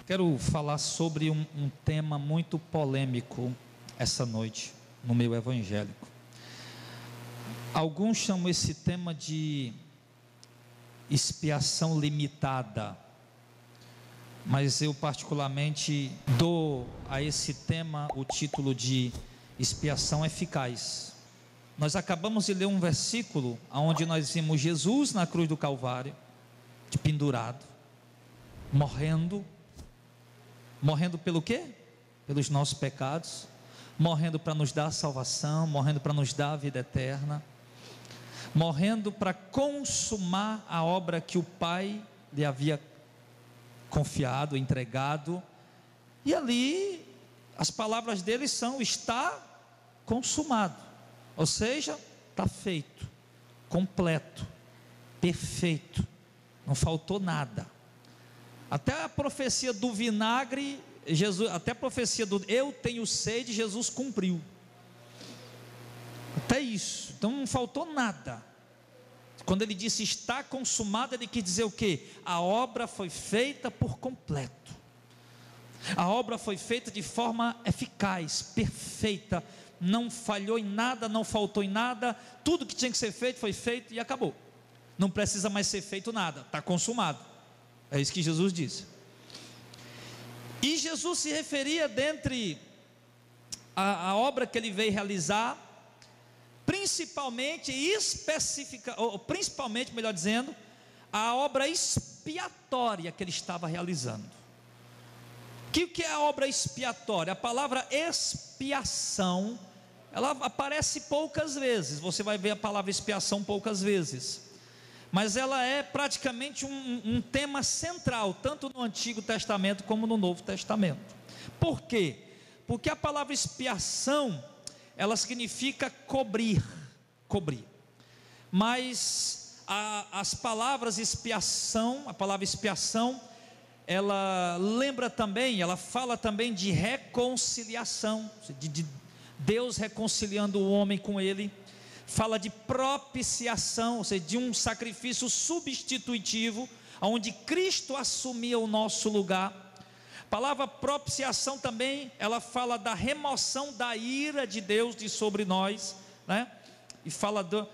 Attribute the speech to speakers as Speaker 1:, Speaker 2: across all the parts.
Speaker 1: Quero falar sobre um tema muito polêmico essa noite no meio evangélico. Alguns chamam esse tema de expiação limitada, mas eu particularmente dou a esse tema o título de expiação eficaz. Nós acabamos de ler um versículo onde nós vimos Jesus na cruz do Calvário, pendurado, morrendo pelo quê? Pelos nossos pecados, morrendo para nos dar salvação, morrendo para nos dar a vida eterna, morrendo para consumar a obra que o Pai lhe havia confiado, entregado. E ali as palavras dele são: está consumado, ou seja, está feito, completo, perfeito, não faltou nada. Até a profecia do vinagre, Jesus, até a profecia do eu tenho sede, Jesus cumpriu. Até isso, então não faltou nada. Quando ele disse está consumado, ele quis dizer o quê? A obra foi feita por completo. A obra foi feita de forma eficaz, perfeita, não falhou em nada, não faltou em nada, tudo que tinha que ser feito foi feito e acabou. Não precisa mais ser feito nada, está consumado. É isso que Jesus disse. E Jesus se referia dentre a obra que ele veio realizar, principalmente, melhor dizendo, a obra expiatória que ele estava realizando. O que é a obra expiatória? A palavra expiação, ela aparece poucas vezes. Você vai ver a palavra expiação poucas vezes, mas ela é praticamente um tema central, tanto no Antigo Testamento como no Novo Testamento. Por quê? Porque a palavra expiação, ela significa cobrir, mas as palavras expiação, a palavra expiação, ela lembra também, ela fala também de reconciliação, de Deus reconciliando o homem com ele. Fala de propiciação, ou seja, de um sacrifício substitutivo, onde Cristo assumia o nosso lugar. A palavra propiciação também, ela fala da remoção da ira de Deus de sobre nós, né? E fala do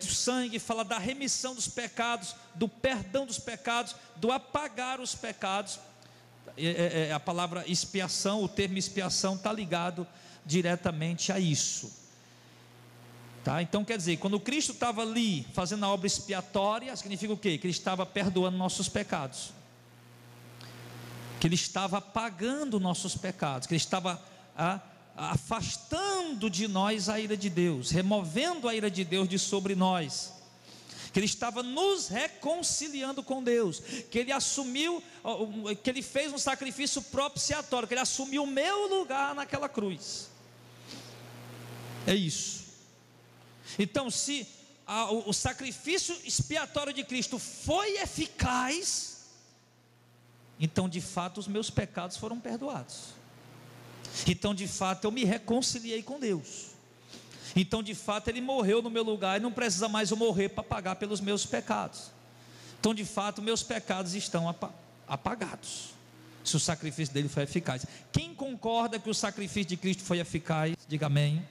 Speaker 1: sangue, fala da remissão dos pecados, do perdão dos pecados, do apagar os pecados. A palavra expiação, o termo expiação está ligado diretamente a isso. Tá? Então quer dizer, quando Cristo estava ali fazendo a obra expiatória, significa o quê? Que Ele estava perdoando nossos pecados, que Ele estava apagando nossos pecados, que Ele estava afastando de nós a ira de Deus, removendo a ira de Deus de sobre nós, que Ele estava nos reconciliando com Deus, que Ele assumiu, que Ele fez um sacrifício propiciatório, que Ele assumiu o meu lugar naquela cruz. É isso. Então, se o sacrifício expiatório de Cristo foi eficaz, então de fato os meus pecados foram perdoados. Então de fato eu me reconciliei com Deus. Então de fato Ele morreu no meu lugar e não precisa mais eu morrer para pagar pelos meus pecados. Então de fato meus pecados estão apagados, se o sacrifício dele foi eficaz. Quem concorda que o sacrifício de Cristo foi eficaz, diga amém.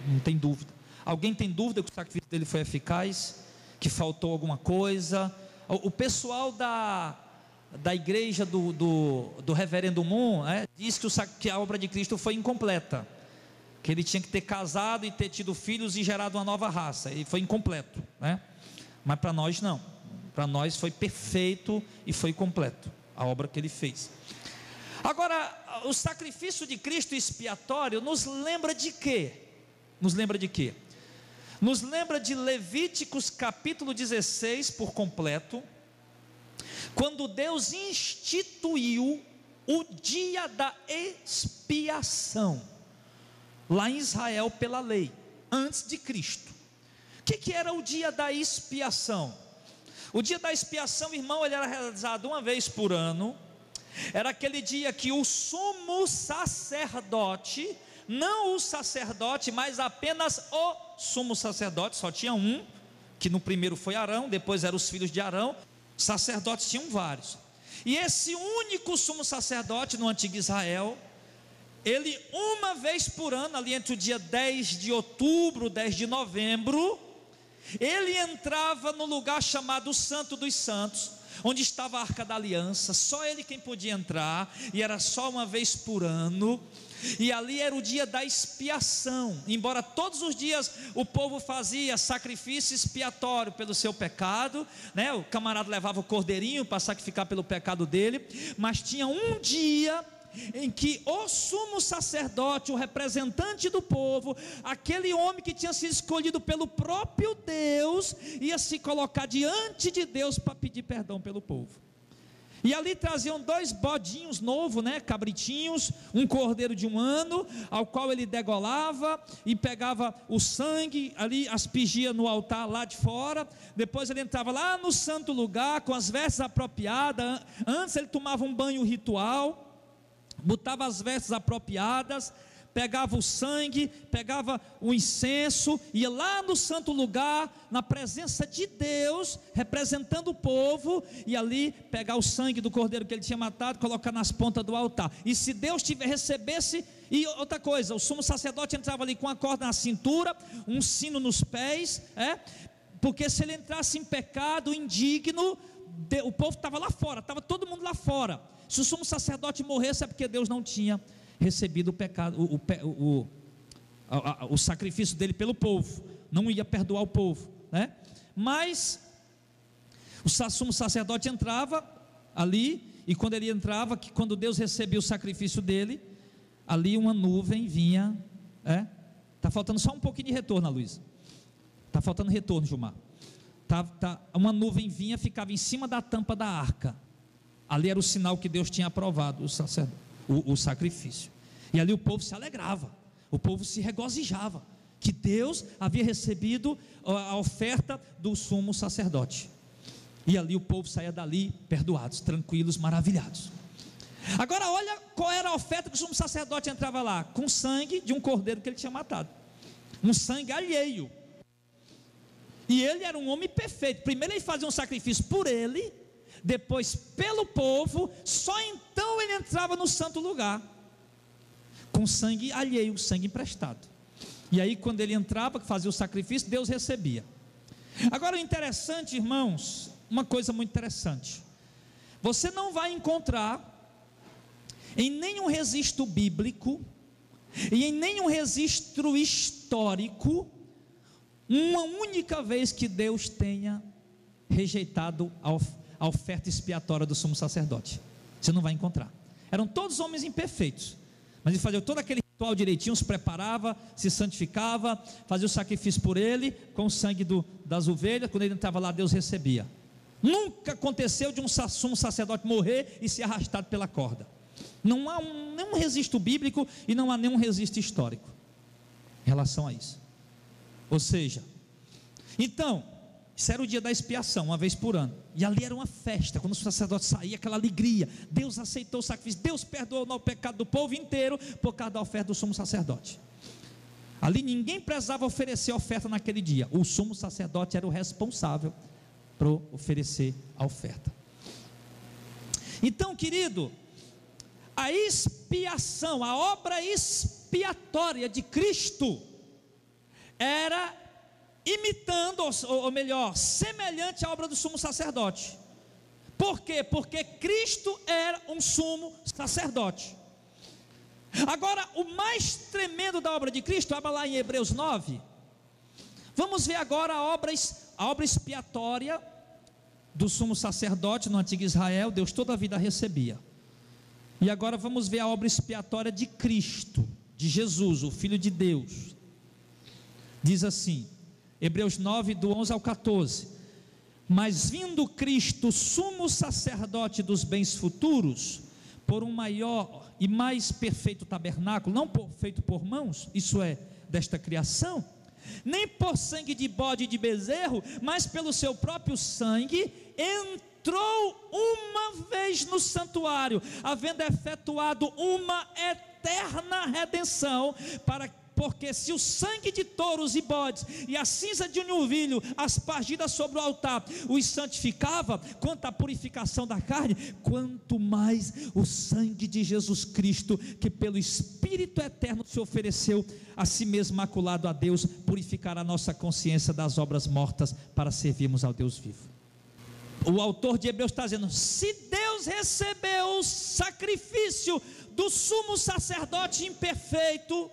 Speaker 1: Não tem dúvida. Alguém tem dúvida que o sacrifício dele foi eficaz? Que faltou alguma coisa? O pessoal da igreja do reverendo Moon, diz que a obra de Cristo foi incompleta, que ele tinha que ter casado e ter tido filhos e gerado uma nova raça, e foi incompleto, né? Mas para nós não, para nós foi perfeito e foi completo a obra que ele fez. Agora, o sacrifício de Cristo expiatório nos lembra de quê? Nos lembra de quê? Nos lembra de Levíticos capítulo 16 por completo, quando Deus instituiu o dia da expiação, lá em Israel pela lei, antes de Cristo. O que era o dia da expiação? O dia da expiação, irmão, ele era realizado uma vez por ano. Era aquele dia que o sumo sacerdote, não o sacerdote, mas apenas o sumo sacerdote, só tinha um, que no primeiro foi Arão, depois eram os filhos de Arão. Sacerdotes tinham vários. E esse único sumo sacerdote no antigo Israel, ele uma vez por ano, ali entre o dia 10 de outubro, 10 de novembro, ele entrava no lugar chamado Santo dos Santos, onde estava a Arca da Aliança. Só ele quem podia entrar, e era só uma vez por ano. E ali era o dia da expiação. Embora todos os dias o povo fazia sacrifício expiatório pelo seu pecado, né? O camarada levava o cordeirinho para sacrificar pelo pecado dele, mas tinha um dia em que o sumo sacerdote, o representante do povo, aquele homem que tinha sido escolhido pelo próprio Deus, ia se colocar diante de Deus para pedir perdão pelo povo. E ali traziam 2 bodinhos novos, né, cabritinhos, um cordeiro de 1 ano, ao qual ele degolava e pegava o sangue, ali aspergia no altar lá de fora. Depois ele entrava lá no santo lugar com as vestes apropriadas. Antes ele tomava um banho ritual, botava as vestes apropriadas, pegava o sangue, pegava o incenso, ia lá no santo lugar, na presença de Deus, representando o povo, e ali pegar o sangue do cordeiro que ele tinha matado, colocar nas pontas do altar. E se Deus recebesse, e outra coisa, o sumo sacerdote entrava ali com a corda na cintura, um sino nos pés, porque se ele entrasse em pecado, indigno, o povo estava lá fora, estava todo mundo lá fora. Se o sumo sacerdote morresse, é porque Deus não tinha recebido o pecado, o sacrifício dele pelo povo, não ia perdoar o povo, né? Mas o sumo sacerdote entrava ali, e quando ele entrava, que quando Deus recebia o sacrifício dele, ali uma nuvem vinha, está faltando só um pouquinho de retorno, Luiz, está faltando retorno, Gilmar, uma nuvem vinha, ficava em cima da tampa da arca, ali era o sinal que Deus tinha aprovado o sacrifício, e ali o povo se alegrava, o povo se regozijava, que Deus havia recebido a oferta do sumo sacerdote, e ali o povo saía dali perdoados, tranquilos, maravilhados. Agora olha qual era a oferta que o sumo sacerdote entrava lá, com sangue de um cordeiro que ele tinha matado, um sangue alheio, e ele era um homem perfeito. Primeiro ele fazia um sacrifício por ele, depois pelo povo, só então ele entrava no santo lugar, com sangue alheio, sangue emprestado. E aí quando ele entrava, fazia o sacrifício, Deus recebia. Agora o interessante, irmãos, uma coisa muito interessante, você não vai encontrar em nenhum registro bíblico e em nenhum registro histórico uma única vez que Deus tenha rejeitado a oferta expiatória do sumo sacerdote. Você não vai encontrar. Eram todos homens imperfeitos, mas ele fazia todo aquele ritual direitinho, se preparava, se santificava, fazia o sacrifício por ele, com o sangue das ovelhas. Quando ele entrava lá, Deus recebia. Nunca aconteceu de um sumo sacerdote morrer e ser arrastado pela corda. Não há nenhum registro bíblico e não há nenhum registro histórico em relação a isso. Ou seja, então, isso era o dia da expiação, uma vez por ano, e ali era uma festa, quando o sacerdote saía, aquela alegria, Deus aceitou o sacrifício, Deus perdoou o pecado do povo inteiro, por causa da oferta do sumo sacerdote. Ali ninguém precisava oferecer oferta naquele dia, o sumo sacerdote era o responsável por oferecer a oferta. Então, querido, a expiação, a obra expiatória de Cristo, era imitando, ou melhor, semelhante à obra do sumo sacerdote. Por quê? Porque Cristo era um sumo sacerdote. Agora, o mais tremendo da obra de Cristo, abra lá em Hebreus 9, vamos ver agora a obra expiatória do sumo sacerdote no antigo Israel. Deus toda a vida recebia, e agora vamos ver a obra expiatória de Cristo, de Jesus, o Filho de Deus. Diz assim, Hebreus 9, do 11 ao 14: mas vindo Cristo, sumo sacerdote dos bens futuros, por um maior e mais perfeito tabernáculo, não feito por mãos, isso é, desta criação, nem por sangue de bode e de bezerro, mas pelo seu próprio sangue, entrou uma vez no santuário, havendo efetuado uma eterna redenção, para porque se o sangue de touros e bodes e a cinza de um novilho aspargida sobre o altar os santificava, quanto à purificação da carne, quanto mais o sangue de Jesus Cristo, que pelo Espírito eterno se ofereceu a si mesmo maculado a Deus, purificará a nossa consciência das obras mortas para servirmos ao Deus vivo. O autor de Hebreus está dizendo: se Deus recebeu o sacrifício do sumo sacerdote imperfeito,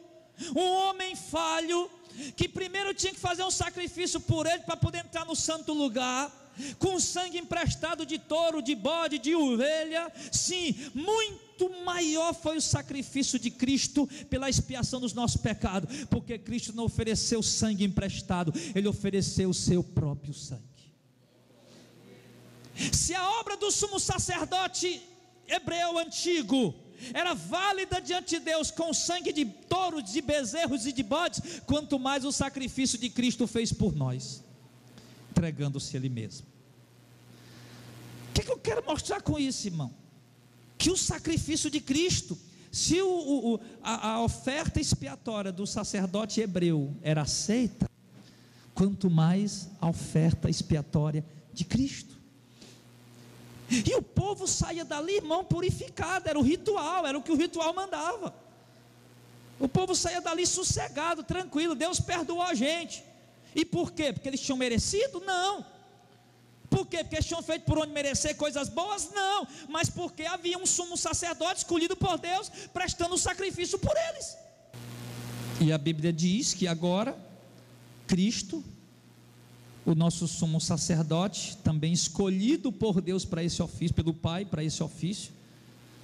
Speaker 1: um homem falho, que primeiro tinha que fazer um sacrifício por ele para poder entrar no santo lugar, com sangue emprestado de touro, de bode, de ovelha, sim, muito maior foi o sacrifício de Cristo pela expiação dos nossos pecados, porque Cristo não ofereceu sangue emprestado, Ele ofereceu o seu próprio sangue. Se a obra do sumo sacerdote hebreu antigo era válida diante de Deus com sangue de touros, de bezerros e de bodes, quanto mais o sacrifício de Cristo fez por nós, entregando-se Ele mesmo. O que eu quero mostrar com isso, irmão? Que o sacrifício de Cristo, se a oferta expiatória do sacerdote hebreu era aceita, quanto mais a oferta expiatória de Cristo. E o povo saía dali, irmão, purificado, era o ritual, era o que o ritual mandava. O povo saía dali sossegado, tranquilo, Deus perdoou a gente. E por quê? Porque eles tinham merecido? Não. Por quê? Porque eles tinham feito por onde merecer coisas boas? Não. Mas porque havia um sumo sacerdote escolhido por Deus, prestando sacrifício por eles. E a Bíblia diz que agora Cristo, o nosso sumo sacerdote, também escolhido por Deus para esse ofício, pelo Pai, para esse ofício,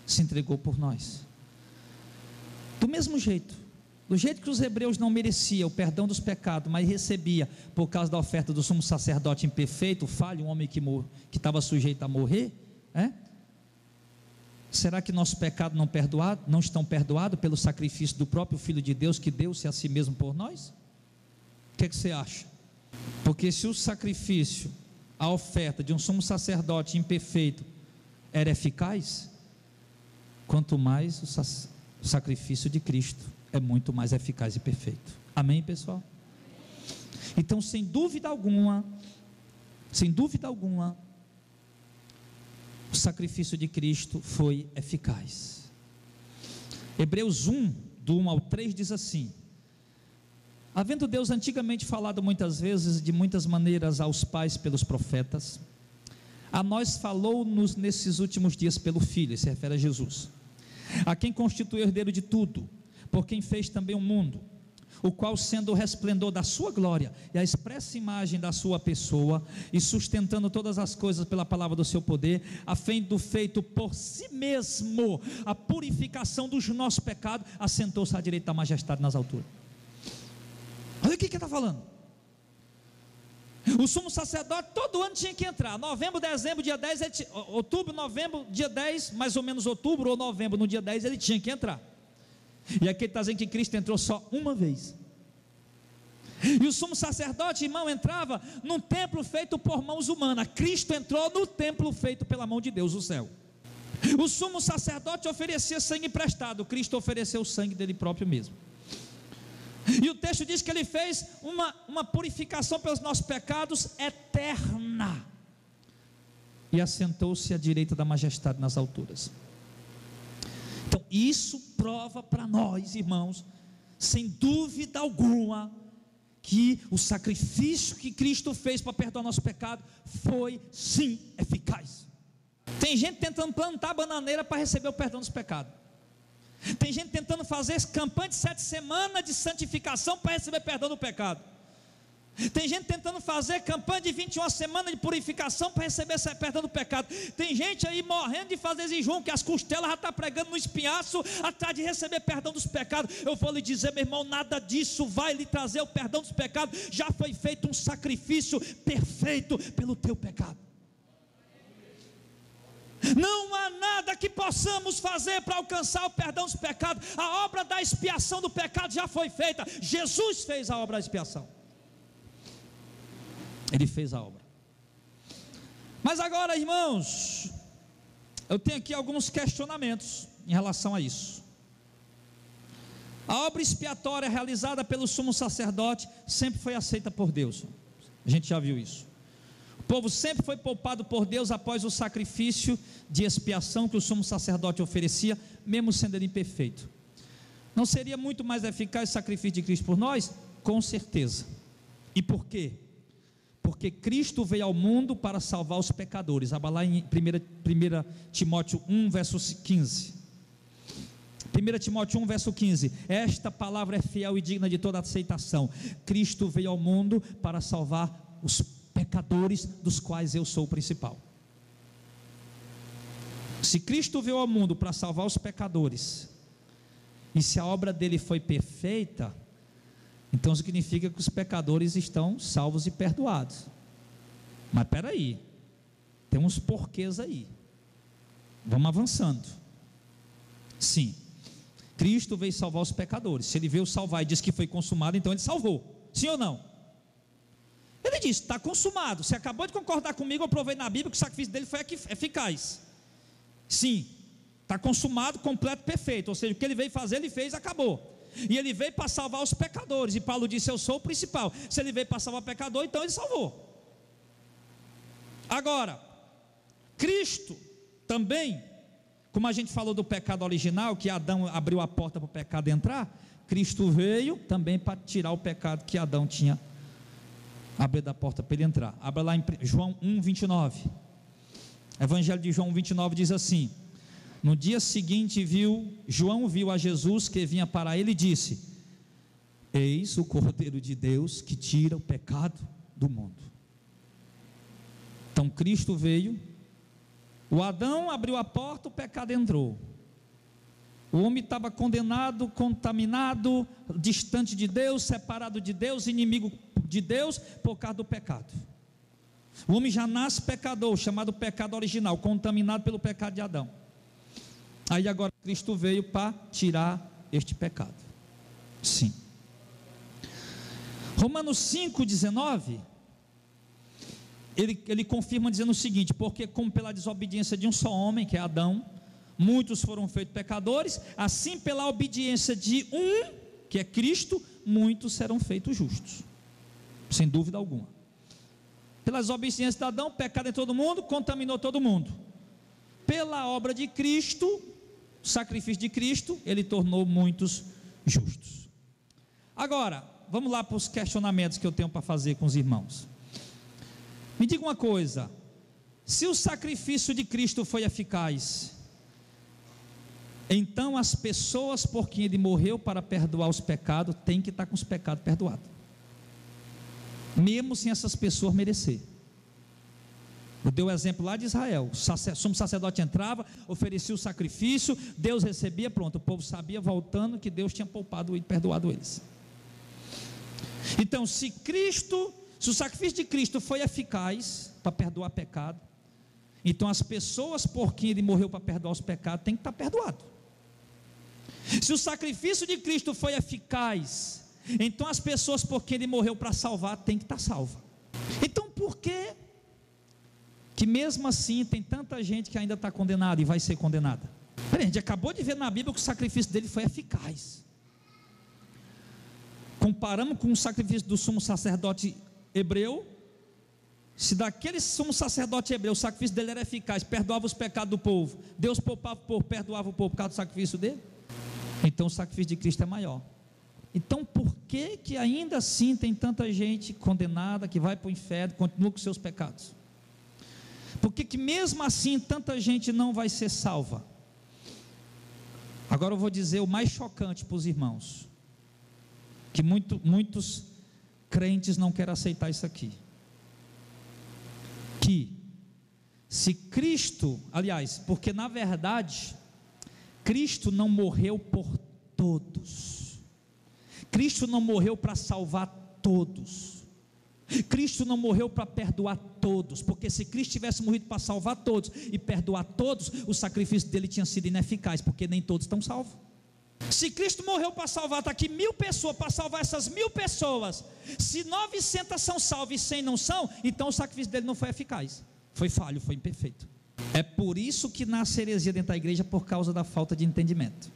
Speaker 1: se entregou por nós. Do mesmo jeito, do jeito que os hebreus não mereciam o perdão dos pecados, mas recebia por causa da oferta do sumo sacerdote imperfeito, falho, um homem que estava sujeito a morrer, será que nossos pecados não estão perdoados pelo sacrifício do próprio Filho de Deus, que deu-se a si mesmo por nós? O que você acha? Porque se o sacrifício, a oferta de um sumo sacerdote imperfeito era eficaz, quanto mais o sacrifício de Cristo é muito mais eficaz e perfeito. Amém, pessoal? Então, sem dúvida alguma, o sacrifício de Cristo foi eficaz. Hebreus 1, do 1 ao 3 diz assim: havendo Deus antigamente falado muitas vezes, de muitas maneiras aos pais pelos profetas, a nós falou-nos nesses últimos dias pelo Filho, se refere a Jesus, a quem constituiu herdeiro de tudo, por quem fez também o mundo, o qual, sendo o resplendor da sua glória e a expressa imagem da sua pessoa, e sustentando todas as coisas pela palavra do seu poder, havendo feito por si mesmo a purificação dos nossos pecados, assentou-se à direita da majestade nas alturas. Olha o que ele está falando. O sumo sacerdote todo ano tinha que entrar, novembro, dezembro, dia 10, outubro, novembro, dia 10, mais ou menos outubro ou novembro, no dia 10 ele tinha que entrar. E aqui ele está dizendo que Cristo entrou só uma vez. E o sumo sacerdote, irmão, entrava num templo feito por mãos humanas. Cristo entrou no templo feito pela mão de Deus, o céu. O sumo sacerdote oferecia sangue emprestado, Cristo ofereceu o sangue dele próprio mesmo. E o texto diz que ele fez uma purificação pelos nossos pecados eterna, e assentou-se à direita da majestade nas alturas. Então isso prova para nós, irmãos, sem dúvida alguma, que o sacrifício que Cristo fez para perdoar nosso pecado foi sim eficaz. Tem gente tentando plantar bananeira para receber o perdão dos pecados. Tem gente tentando fazer campanha de 7 semanas de santificação para receber perdão do pecado. Tem gente tentando fazer campanha de 21 semanas de purificação para receber perdão do pecado. Tem gente aí morrendo de fazer jejum, que as costelas já estão pregando no espinhaço, atrás de receber perdão dos pecados. Eu vou lhe dizer, meu irmão, nada disso vai lhe trazer o perdão dos pecados. Já foi feito um sacrifício perfeito pelo teu pecado. Não há nada que possamos fazer para alcançar o perdão dos pecados. A obra da expiação do pecado já foi feita. Jesus fez a obra da expiação. Ele fez a obra. Mas agora, irmãos, eu tenho aqui alguns questionamentos em relação a isso. A obra expiatória realizada pelo sumo sacerdote sempre foi aceita por Deus. A gente já viu isso. O povo sempre foi poupado por Deus após o sacrifício de expiação que o sumo sacerdote oferecia, mesmo sendo ele imperfeito. Não seria muito mais eficaz o sacrifício de Cristo por nós? Com certeza. E por quê? Porque Cristo veio ao mundo para salvar os pecadores. Abra lá em 1 Timóteo 1, verso 15. 1 Timóteo 1, verso 15. Esta palavra é fiel e digna de toda aceitação. Cristo veio ao mundo para salvar os pecadores, dos quais eu sou o principal. Se Cristo veio ao mundo para salvar os pecadores, e se a obra dele foi perfeita, então significa que os pecadores estão salvos e perdoados. Mas espera aí, tem uns porquês aí. Vamos avançando. Sim, Cristo veio salvar os pecadores. Se ele veio salvar e disse que foi consumado, então ele salvou. Sim ou não? Ele disse, está consumado. Você acabou de concordar comigo, eu provei na Bíblia que o sacrifício dele foi eficaz. Sim, está consumado, completo, perfeito. Ou seja, o que ele veio fazer, ele fez, acabou. E ele veio para salvar os pecadores. E Paulo disse, eu sou o principal. Se ele veio para salvar o pecador, então ele salvou. Agora, Cristo também, como a gente falou do pecado original, que Adão abriu a porta para o pecado entrar, Cristo veio também para tirar o pecado que Adão tinha abrido a porta para ele entrar. Abra lá em João 1, 29. Evangelho de João 29 diz assim: no dia seguinte João viu a Jesus que vinha para ele e disse: eis o Cordeiro de Deus que tira o pecado do mundo. Então Cristo veio, o Adão abriu a porta, o pecado entrou. O homem estava condenado, contaminado, distante de Deus, separado de Deus, inimigo de Deus, por causa do pecado. O homem já nasce pecador, chamado pecado original, contaminado pelo pecado de Adão. Aí agora Cristo veio para tirar este pecado. Sim. Romanos 5,19, ele confirma dizendo o seguinte: porque como pela desobediência de um só homem, que é Adão, muitos foram feitos pecadores, assim pela obediência de um, que é Cristo, muitos serão feitos justos. Sem dúvida alguma. Pela desobediência de Adão, o pecado em todo mundo, contaminou todo mundo. Pela obra de Cristo, o sacrifício de Cristo, ele tornou muitos justos. Agora, vamos lá para os questionamentos que eu tenho para fazer com os irmãos. Me diga uma coisa: se o sacrifício de Cristo foi eficaz, então as pessoas por quem ele morreu para perdoar os pecados têm que estar com os pecados perdoados, mesmo sem essas pessoas merecer. Eu dei o exemplo lá de Israel. O sumo sacerdote entrava, oferecia o sacrifício, Deus recebia, pronto, o povo sabia, voltando, que Deus tinha poupado e perdoado eles. Então, se o sacrifício de Cristo foi eficaz para perdoar pecado, então as pessoas por quem ele morreu para perdoar os pecados têm que estar perdoados. Se o sacrifício de Cristo foi eficaz, então as pessoas por quem ele morreu para salvar têm que estar salvas. Então por que mesmo assim tem tanta gente que ainda está condenada e vai ser condenada? A gente acabou de ver na Bíblia que o sacrifício dele foi eficaz. Comparamos com o sacrifício do sumo sacerdote hebreu. Se daquele sumo sacerdote hebreu o sacrifício dele era eficaz, perdoava os pecados do povo, Deus poupava o povo, perdoava o povo por causa do sacrifício dele, então o sacrifício de Cristo é maior. Então por que ainda assim tem tanta gente condenada, que vai para o inferno, continua com seus pecados? Por que mesmo assim tanta gente não vai ser salva? Agora eu vou dizer o mais chocante para os irmãos, que muitos crentes não querem aceitar isso aqui: que se Cristo, aliás, porque na verdade Cristo não morreu por todos, Cristo não morreu para salvar todos, Cristo não morreu para perdoar todos, porque se Cristo tivesse morrido para salvar todos e perdoar todos, o sacrifício dele tinha sido ineficaz, porque nem todos estão salvos. Se Cristo morreu para salvar, está aqui 1000 pessoas, para salvar essas 1000 pessoas, se 900 são salvas e 100 não são, então o sacrifício dele não foi eficaz, foi falho, foi imperfeito. É por isso que nasce heresia dentro da igreja, por causa da falta de entendimento.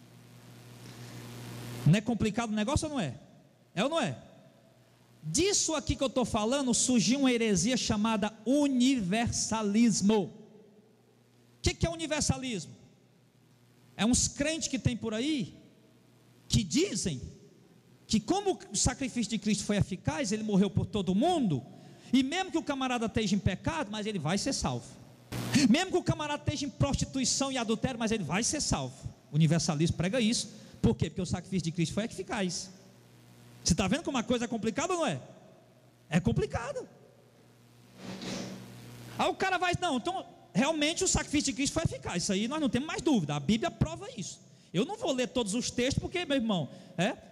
Speaker 1: Não é complicado o negócio ou não é? É ou não é? Disso aqui que eu estou falando, surgiu uma heresia chamada universalismo. O que é universalismo? É uns crentes que tem por aí, que dizem que como o sacrifício de Cristo foi eficaz, ele morreu por todo mundo, e mesmo que o camarada esteja em pecado, mas ele vai ser salvo. Mesmo que o camarada esteja em prostituição e adultério, mas ele vai ser salvo. O universalismo prega isso. Por quê? Porque o sacrifício de Cristo foi eficaz. Você está vendo como uma coisa é complicada ou não é? É complicado. Aí o cara vai, não, então realmente o sacrifício de Cristo foi eficaz. Isso aí nós não temos mais dúvida. A Bíblia prova isso. Eu não vou ler todos os textos, porque, meu irmão,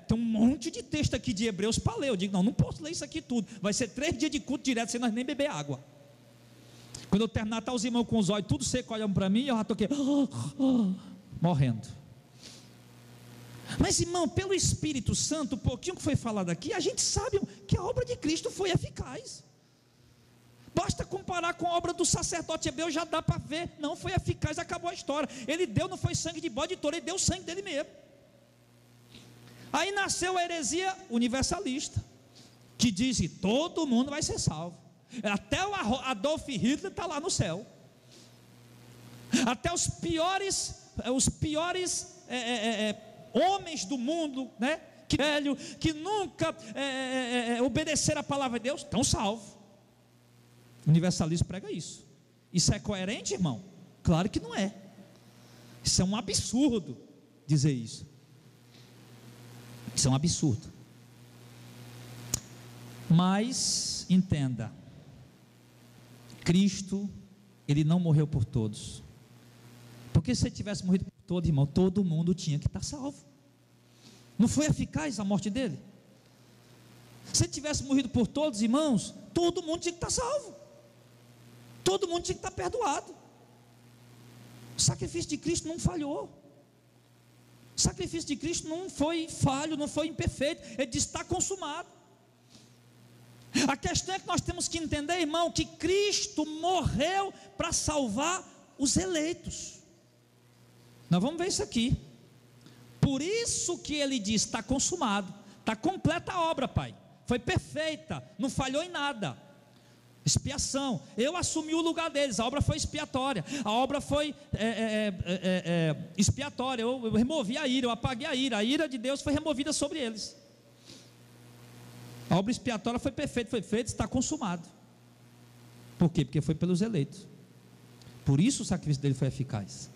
Speaker 1: tem um monte de texto aqui de Hebreus para ler. Eu digo, não posso ler isso aqui tudo. Vai ser 3 dias de culto direto sem nós nem beber água. Quando eu terminar, tá os irmãos com os olhos tudo seco olhando para mim, eu já estou aqui, morrendo. Mas, irmão, pelo Espírito Santo, um pouquinho que foi falado aqui, a gente sabe que a obra de Cristo foi eficaz. Basta comparar com a obra do sacerdote hebreu, já dá para ver. Não, foi eficaz, acabou a história. Ele deu, não foi sangue de bode de touro, ele deu o sangue dele mesmo. Aí nasceu a heresia universalista, que diz que todo mundo vai ser salvo. Até o Adolf Hitler está lá no céu. Até os piores homens do mundo, né, que nunca obedeceram a palavra de Deus, estão salvos. O universalismo prega isso. Isso é coerente, irmão? Claro que não é. Isso é um absurdo dizer isso. Isso é um absurdo. Mas entenda, Cristo, ele não morreu por todos. Porque se ele tivesse morrido por todos, irmão, todo mundo tinha que estar salvo. Não foi eficaz a morte dele? Se ele tivesse morrido por todos, irmãos, todo mundo tinha que estar salvo. Todo mundo tinha que estar perdoado. O sacrifício de Cristo não falhou. O sacrifício de Cristo não foi falho, não foi imperfeito. Ele disse: está consumado. A questão é que nós temos que entender, irmão, que Cristo morreu para salvar os eleitos. Nós vamos ver isso aqui. Por isso que ele diz: está consumado, está completa a obra, Pai, foi perfeita, não falhou em nada. Expiação, eu assumi o lugar deles, a obra foi expiatória, a obra foi expiatória, eu removi a ira, eu apaguei a ira de Deus foi removida sobre eles. A obra expiatória foi perfeita, foi feita, está consumado. Por quê? Porque foi pelos eleitos. Por isso o sacrifício dele foi eficaz.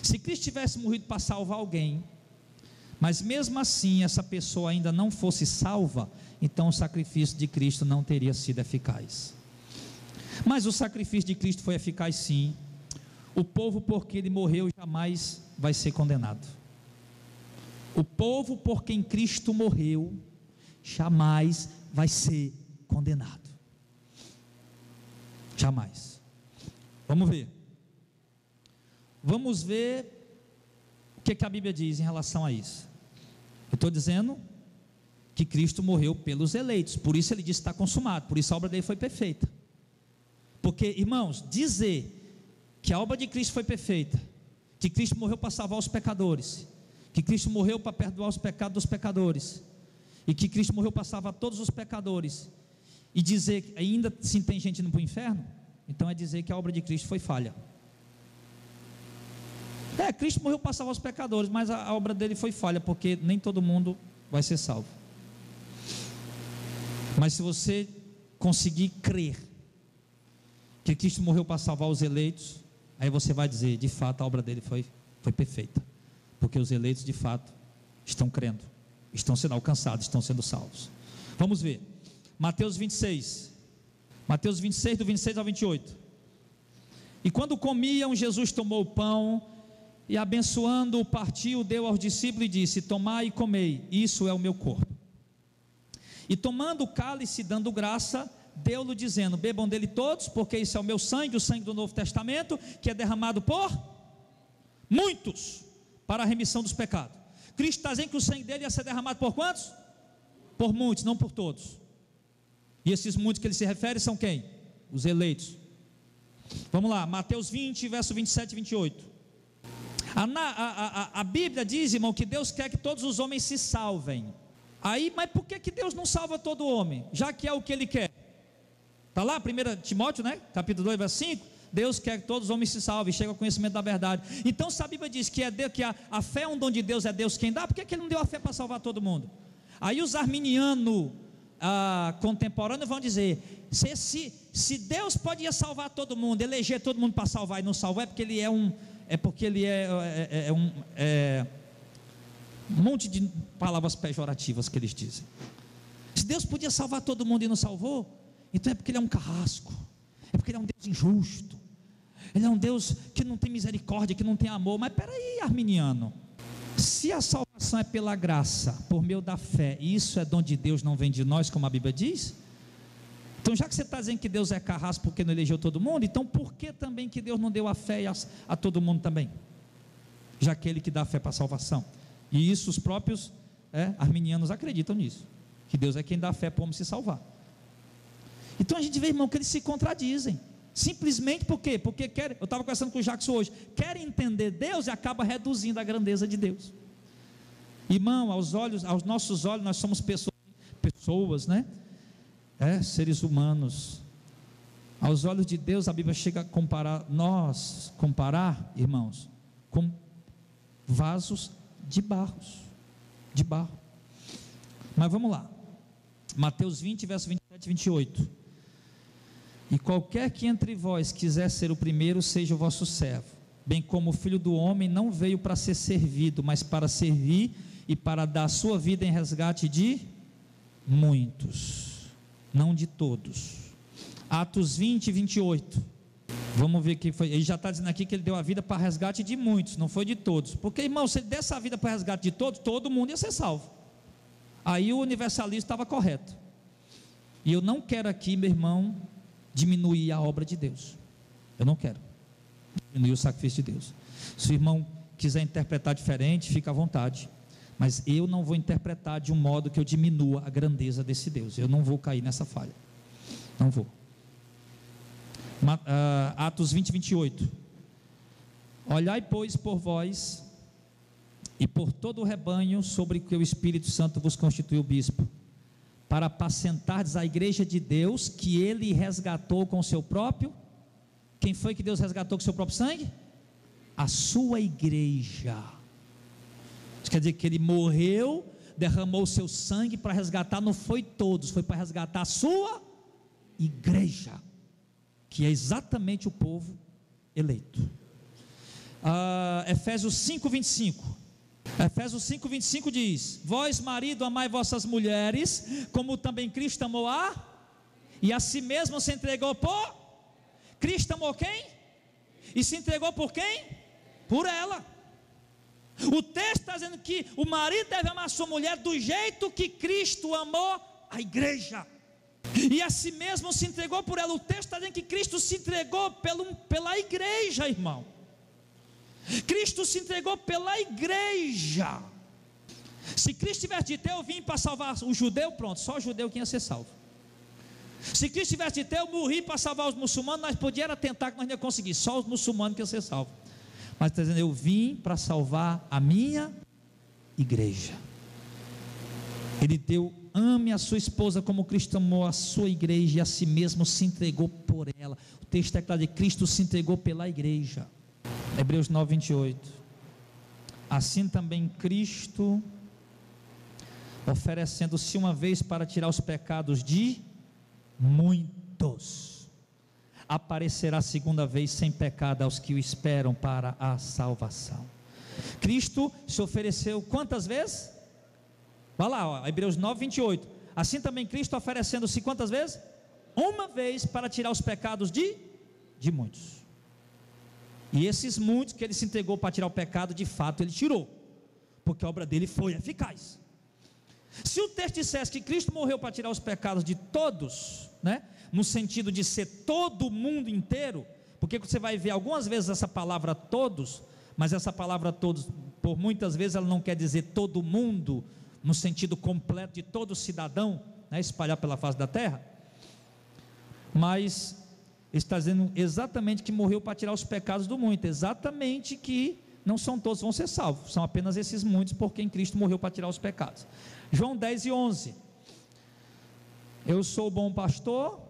Speaker 1: Se Cristo tivesse morrido para salvar alguém, mas mesmo assim essa pessoa ainda não fosse salva, então o sacrifício de Cristo não teria sido eficaz. Mas o sacrifício de Cristo foi eficaz sim. O povo por que ele morreu jamais vai ser condenado. O povo por quem Cristo morreu jamais vai ser condenado. Jamais. Vamos ver. Vamos ver o que a Bíblia diz em relação a isso. Eu estou dizendo que Cristo morreu pelos eleitos, por isso ele disse: está consumado, por isso a obra dele foi perfeita. Porque, irmãos, dizer que a obra de Cristo foi perfeita, que Cristo morreu para salvar os pecadores, que Cristo morreu para perdoar os pecados dos pecadores, e que Cristo morreu para salvar todos os pecadores, e dizer que ainda sim tem gente indo para o inferno, então é dizer que a obra de Cristo foi falha. Cristo morreu para salvar os pecadores, mas a obra dele foi falha, porque nem todo mundo vai ser salvo. Mas se você conseguir crer que Cristo morreu para salvar os eleitos, aí você vai dizer: de fato a obra dele foi perfeita, porque os eleitos de fato estão crendo, estão sendo alcançados, estão sendo salvos. Vamos ver Mateus 26 do 26 ao 28. E quando comiam, Jesus tomou o pão e, abençoando-o, partiu, deu aos discípulos e disse: tomai e comei, isso é o meu corpo. E tomando o cálice, dando graça, deu-lo dizendo: bebam dele todos, porque isso é o meu sangue, o sangue do Novo Testamento, que é derramado por muitos, para a remissão dos pecados. Cristo está dizendo que o sangue dele ia ser derramado por quantos? Por muitos, não por todos. E esses muitos que ele se refere são quem? Os eleitos. Vamos lá, Mateus 20, verso 27 e 28. A Bíblia diz, irmão, que Deus quer que todos os homens se salvem. Aí, mas por que Deus não salva todo homem? Já que é o que Ele quer. Está lá, 1 Timóteo, né? Capítulo 2, verso 5. Deus quer que todos os homens se salvem, cheguem ao conhecimento da verdade. Então, se a Bíblia diz que, que a fé é um dom de Deus, é Deus quem dá, por que Ele não deu a fé para salvar todo mundo? Aí os arminianos contemporâneos vão dizer, se Deus podia salvar todo mundo, eleger todo mundo para salvar e não salvar, é porque Ele é um monte de palavras pejorativas que eles dizem. Se Deus podia salvar todo mundo e não salvou, então é porque Ele é um carrasco, é porque Ele é um Deus injusto, Ele é um Deus que não tem misericórdia, que não tem amor. Mas peraí, arminiano, se a salvação é pela graça, por meio da fé, e isso é dom de Deus, não vem de nós, como a Bíblia diz, então já que você está dizendo que Deus é carrasco porque não elegeu todo mundo, então por que também que Deus não deu a fé a todo mundo também? Já que Ele que dá a fé para a salvação. E isso os próprios arminianos acreditam nisso, que Deus é quem dá a fé para o homem se salvar. Então a gente vê, irmão, que eles se contradizem, simplesmente por quê? Porque querem, eu estava conversando com o Jackson hoje, querem entender Deus e acaba reduzindo a grandeza de Deus. Irmão, aos nossos olhos, nós somos pessoas, né? Seres humanos. Aos olhos de Deus, a Bíblia chega a comparar, irmãos, com vasos de barro. Mas vamos lá, Mateus 20, verso 27 e 28. E qualquer que entre vós quiser ser o primeiro, seja o vosso servo, bem como o Filho do Homem não veio para ser servido, mas para servir e para dar a sua vida em resgate de muitos, não de todos. Atos 20, 28. Vamos ver que foi. Ele já está dizendo aqui que ele deu a vida para resgate de muitos, não foi de todos. Porque, irmão, se ele desse a vida para resgate de todos, todo mundo ia ser salvo. Aí o universalismo estava correto. E eu não quero aqui, meu irmão, diminuir a obra de Deus. Eu não quero diminuir o sacrifício de Deus. Se o irmão quiser interpretar diferente, fica à vontade. Mas eu não vou interpretar de um modo que eu diminua a grandeza desse Deus. Eu não vou cair nessa falha. Não vou. Atos 20, 28. Olhai, pois, por vós e por todo o rebanho sobre que o Espírito Santo vos constituiu bispo, para apacentardes a igreja de Deus, que Ele resgatou com o seu próprio. Quem foi que Deus resgatou com o seu próprio sangue? A sua igreja. Isso quer dizer que Ele morreu, derramou o seu sangue para resgatar, não foi todos, foi para resgatar a sua igreja, que é exatamente o povo eleito. Efésios 5, 25. Efésios 5, 25 diz: vós, marido, amai vossas mulheres, como também Cristo amou e a si mesmo se entregou por. Cristo amou quem? E se entregou por quem? Por ela. O texto está dizendo que o marido deve amar a sua mulher do jeito que Cristo amou a igreja, e a si mesmo se entregou por ela. O texto está dizendo que Cristo se entregou pela igreja, irmão. Cristo se entregou pela igreja. Se Cristo tivesse dito, eu vim para salvar o judeu, pronto, só o judeu que ia ser salvo. Se Cristo tivesse dito, eu morri para salvar os muçulmanos, nós podíamos tentar que nós não ia conseguir, só os muçulmanos que iam ser salvos. Mas está dizendo, eu vim para salvar a minha igreja. Ele deu, ame a sua esposa como Cristo amou a sua igreja e a si mesmo se entregou por ela. O texto é claro de Cristo se entregou pela igreja. Hebreus 9, 28. Assim também Cristo, oferecendo-se uma vez para tirar os pecados de muitos, aparecerá a segunda vez sem pecado aos que o esperam para a salvação. Cristo se ofereceu quantas vezes? Vai lá, Hebreus 9, 28. Assim também Cristo oferecendo-se quantas vezes? Uma vez para tirar os pecados de muitos. E esses muitos que ele se entregou para tirar o pecado, de fato ele tirou, porque a obra dele foi eficaz. Se o texto dissesse que Cristo morreu para tirar os pecados de todos, né, no sentido de ser todo o mundo inteiro, porque você vai ver algumas vezes essa palavra todos, mas essa palavra todos, por muitas vezes ela não quer dizer todo mundo, no sentido completo de todo cidadão, né, espalhar pela face da terra, mas está dizendo exatamente que morreu para tirar os pecados do mundo, exatamente que não são todos vão ser salvos, são apenas esses muitos por quem Cristo morreu para tirar os pecados. João 10:11, eu sou o bom pastor.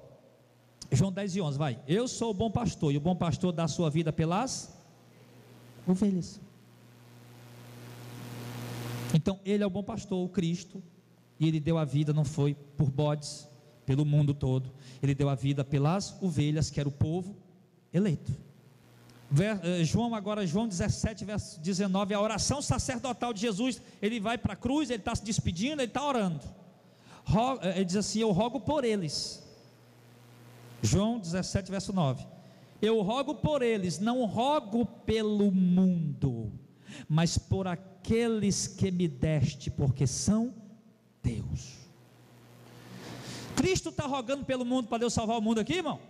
Speaker 1: João 10:11, vai, eu sou o bom pastor, e o bom pastor dá a sua vida pelas ovelhas. Então ele é o bom pastor, o Cristo, e ele deu a vida, não foi por bodes, pelo mundo todo, ele deu a vida pelas ovelhas, que era o povo eleito. João 17, verso 19, a oração sacerdotal de Jesus. Ele vai para a cruz, ele está se despedindo, ele está orando, ele diz assim: eu rogo por eles. João 17, verso 9, eu rogo por eles, não rogo pelo mundo, mas por aqueles que me deste, porque são Deus. Cristo está rogando pelo mundo para Deus salvar o mundo aqui, irmão?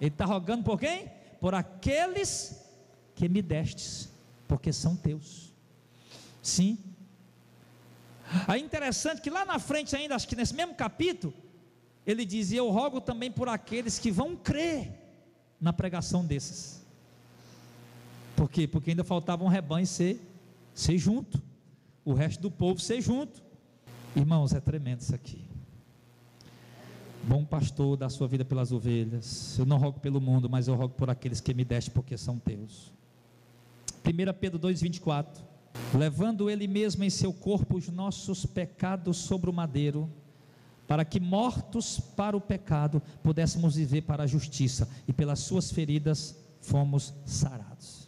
Speaker 1: Ele está rogando por quem? Por aqueles que me destes, porque são teus. Sim. Aí interessante que lá na frente ainda, acho que nesse mesmo capítulo, ele diz: e eu rogo também por aqueles que vão crer na pregação desses. Por quê? Porque ainda faltava um rebanho ser junto, o resto do povo ser junto. Irmãos, é tremendo isso aqui. Bom pastor, dá a sua vida pelas ovelhas. Eu não rogo pelo mundo, mas eu rogo por aqueles que me deste, porque são teus. 1 Pedro 2,24, levando ele mesmo em seu corpo os nossos pecados sobre o madeiro, para que mortos para o pecado, pudéssemos viver para a justiça, e pelas suas feridas fomos sarados.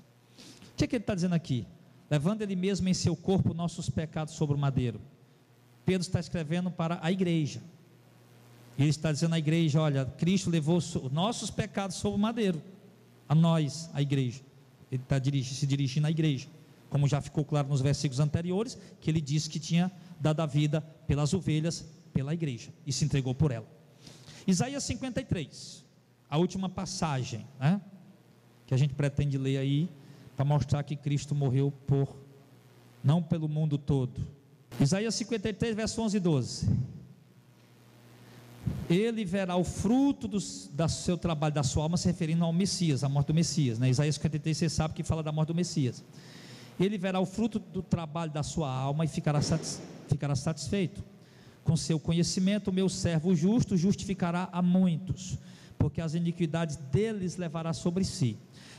Speaker 1: O que é que ele está dizendo aqui? Levando ele mesmo em seu corpo nossos pecados sobre o madeiro. Pedro está escrevendo para a igreja. Ele está dizendo à igreja: olha, Cristo levou os nossos pecados sobre o madeiro, a nós, a igreja. Ele está se dirigindo à igreja, como já ficou claro nos versículos anteriores, que ele disse que tinha dado a vida pelas ovelhas, pela igreja, e se entregou por ela. Isaías 53, a última passagem, né, que a gente pretende ler aí, para mostrar que Cristo morreu não pelo mundo todo. Isaías 53, verso 11 e 12, ele verá o fruto do seu trabalho, da sua alma, se referindo ao Messias, à morte do Messias, né? Isaías 53, você sabe que fala da morte do Messias. Ele verá o fruto do trabalho da sua alma e ficará satisfeito. Com seu conhecimento, o meu servo justo justificará a muitos, porque as iniquidades deles levará sobre si.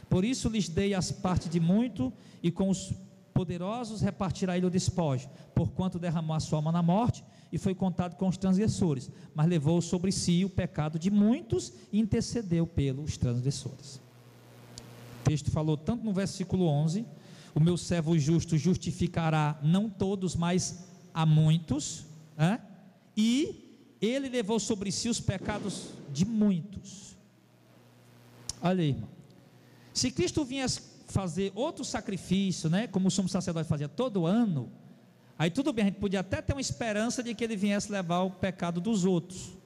Speaker 1: Por isso lhes dei as partes de muito, e com os poderosos repartirá ele o despojo, porquanto derramou a sua alma na morte, e foi contado com os transgressores, mas levou sobre si o pecado de muitos, e intercedeu pelos transgressores. O texto falou tanto no versículo 11, o meu servo justo justificará não todos, mas a muitos, né? E ele levou sobre si os pecados de muitos. Olha aí, irmão, se Cristo viesse fazer outro sacrifício, né, como o sumo sacerdote fazia todo ano, aí tudo bem, a gente podia até ter uma esperança de que ele viesse levar o pecado dos outros,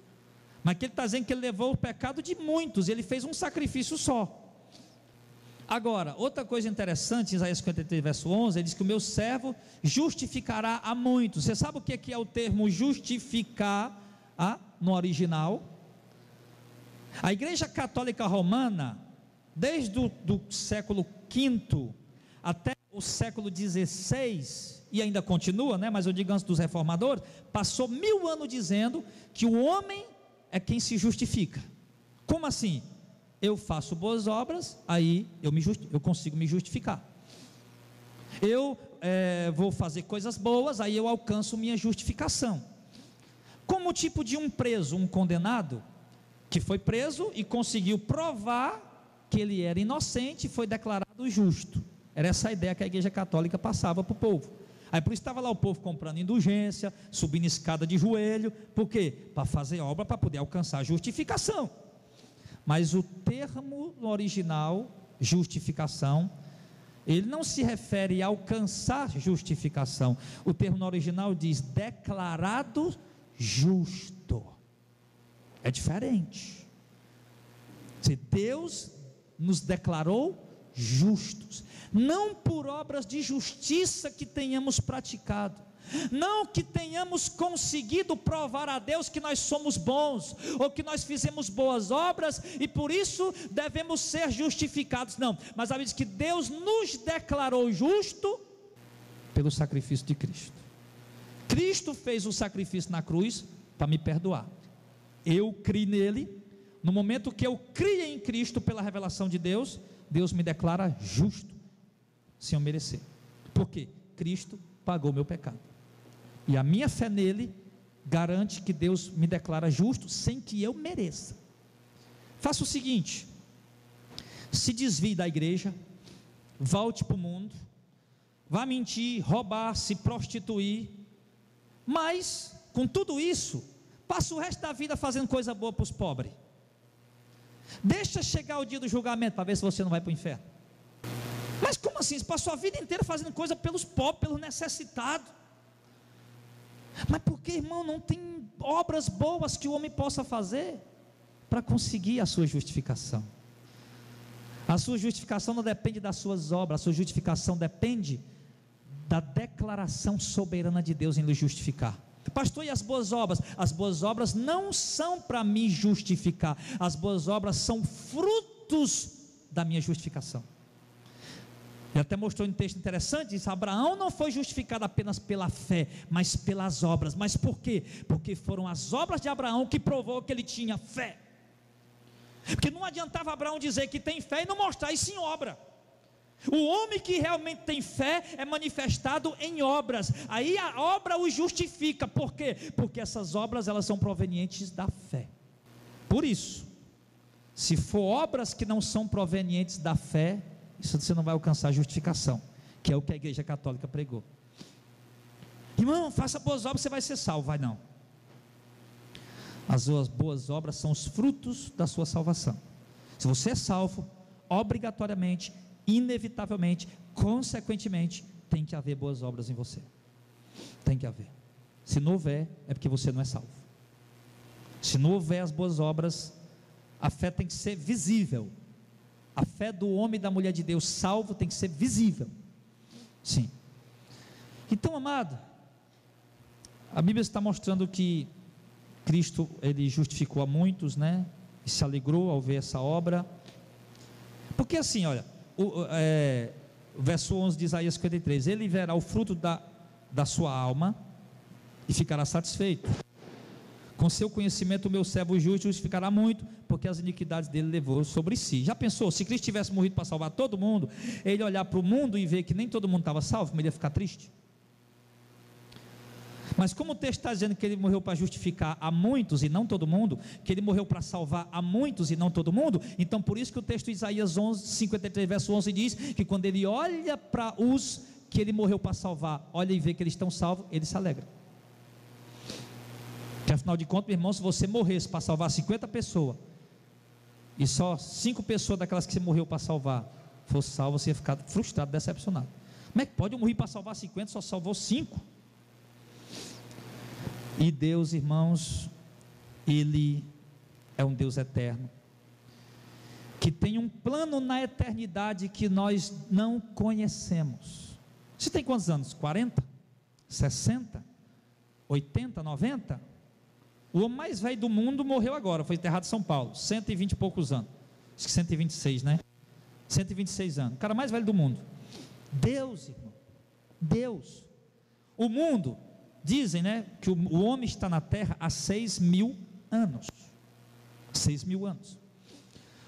Speaker 1: mas que ele está dizendo que ele levou o pecado de muitos, ele fez um sacrifício só. Agora, outra coisa interessante, em Isaías 53, verso 11, ele diz que o meu servo justificará a muitos. Você sabe o que é o termo justificar no original? A Igreja Católica Romana, desde o século V até o século XVI, e ainda continua, né, mas eu digo antes dos reformadores, passou 1000 anos dizendo que o homem é quem se justifica. Como assim? Eu faço boas obras, aí eu consigo me justificar. Eu vou fazer coisas boas, aí eu alcanço minha justificação. Como o tipo de um preso, um condenado, que foi preso e conseguiu provar que ele era inocente e foi declarado justo. Era essa a ideia que a Igreja Católica passava para o povo. Aí por isso estava lá o povo comprando indulgência, subindo escada de joelho. Por quê? Para fazer obra, para poder alcançar a justificação. Mas o termo no original, justificação, ele não se refere a alcançar justificação. O termo no original diz declarado justo. É diferente. Se Deus nos declarou justos, não por obras de justiça que tenhamos praticado, não que tenhamos conseguido provar a Deus que nós somos bons, ou que nós fizemos boas obras, e por isso devemos ser justificados, não, mas a Bíblia diz que Deus nos declarou justo, pelo sacrifício de Cristo. Cristo fez o sacrifício na cruz, para me perdoar, eu criei nele, no momento que eu criei em Cristo, pela revelação de Deus, Deus me declara justo, sem eu merecer, porque Cristo pagou meu pecado, e a minha fé nele, garante que Deus me declara justo, sem que eu mereça. Faça o seguinte, se desvie da igreja, volte para o mundo, vá mentir, roubar, se prostituir, mas, com tudo isso, passa o resto da vida fazendo coisa boa para os pobres, deixa chegar o dia do julgamento, para ver se você não vai para o inferno. Mas como assim? Você passou a vida inteira fazendo coisa pelos pobres, pelos necessitados, mas por que, irmão, não tem obras boas que o homem possa fazer, para conseguir a sua justificação? A sua justificação não depende das suas obras, a sua justificação depende da declaração soberana de Deus em lhe justificar. Pastor, e as boas obras? As boas obras não são para me justificar, as boas obras são frutos da minha justificação. Ele até mostrou um texto interessante, diz: Abraão não foi justificado apenas pela fé, mas pelas obras. Mas por quê? Porque foram as obras de Abraão que provou que ele tinha fé. Porque não adiantava Abraão dizer que tem fé e não mostrar isso em obra. O homem que realmente tem fé é manifestado em obras, aí a obra o justifica. Por quê? Porque essas obras, elas são provenientes da fé. Por isso, se for obras que não são provenientes da fé, isso você não vai alcançar a justificação, que é o que a igreja católica pregou. Irmão, faça boas obras, você vai ser salvo. Vai não. As suas boas obras são os frutos da sua salvação. Se você é salvo, obrigatoriamente, inevitavelmente, consequentemente, tem que haver boas obras em você. Tem que haver. Se não houver, é porque você não é salvo. Se não houver as boas obras, a fé tem que ser visível. A fé do homem e da mulher de Deus salvo tem que ser visível. Sim. Então, amado, a Bíblia está mostrando que Cristo, ele justificou a muitos, né? E se alegrou ao ver essa obra. Porque assim, olha, o verso 11 de Isaías 53, ele verá o fruto da sua alma e ficará satisfeito. Com seu conhecimento o meu servo justo justificará muito, porque as iniquidades dele levou sobre si. Já pensou, se Cristo tivesse morrido para salvar todo mundo, ele olhar para o mundo e ver que nem todo mundo estava salvo, ele ia ficar triste? Mas como o texto está dizendo que ele morreu para justificar a muitos e não todo mundo, que ele morreu para salvar a muitos e não todo mundo, então por isso que o texto de Isaías 53 verso 11 diz, que quando ele olha para os que ele morreu para salvar, olha e vê que eles estão salvos, ele se alegra. Porque afinal de contas, meu irmão, se você morresse para salvar 50 pessoas, e só 5 pessoas daquelas que você morreu para salvar, fosse salvo, você ia ficar frustrado, decepcionado. Como é que pode? Eu morri para salvar 50, só salvou 5. E Deus, irmãos, Ele é um Deus eterno, que tem um plano na eternidade que nós não conhecemos. Você tem quantos anos? 40? 60? 80? 90? O homem mais velho do mundo morreu agora, foi enterrado em São Paulo, 120 e poucos anos, acho que 126, né? 126 anos, o cara mais velho do mundo. Deus, irmão, Deus. O mundo, dizem, né, que o homem está na terra há 6.000 anos. 6.000 anos.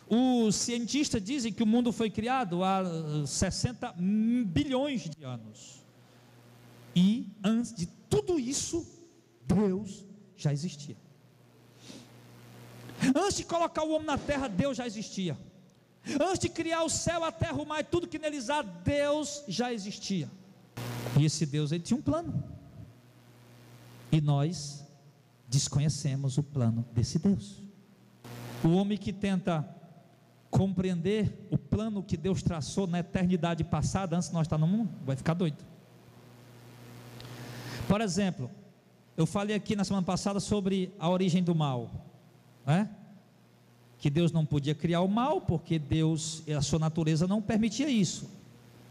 Speaker 1: Os cientistas dizem que o mundo foi criado há 60 bilhões de anos. E antes de tudo isso, Deus já existia. Antes de colocar o homem na terra, Deus já existia. Antes de criar o céu, a terra, o mar e tudo que neles há, Deus já existia. E esse Deus, ele tinha um plano. E nós desconhecemos o plano desse Deus. O homem que tenta compreender o plano que Deus traçou na eternidade passada, antes de nós estar no mundo, vai ficar doido. Por exemplo, eu falei aqui na semana passada sobre a origem do mal, né? que Deus não podia criar o mal, porque Deus, a sua natureza não permitia isso,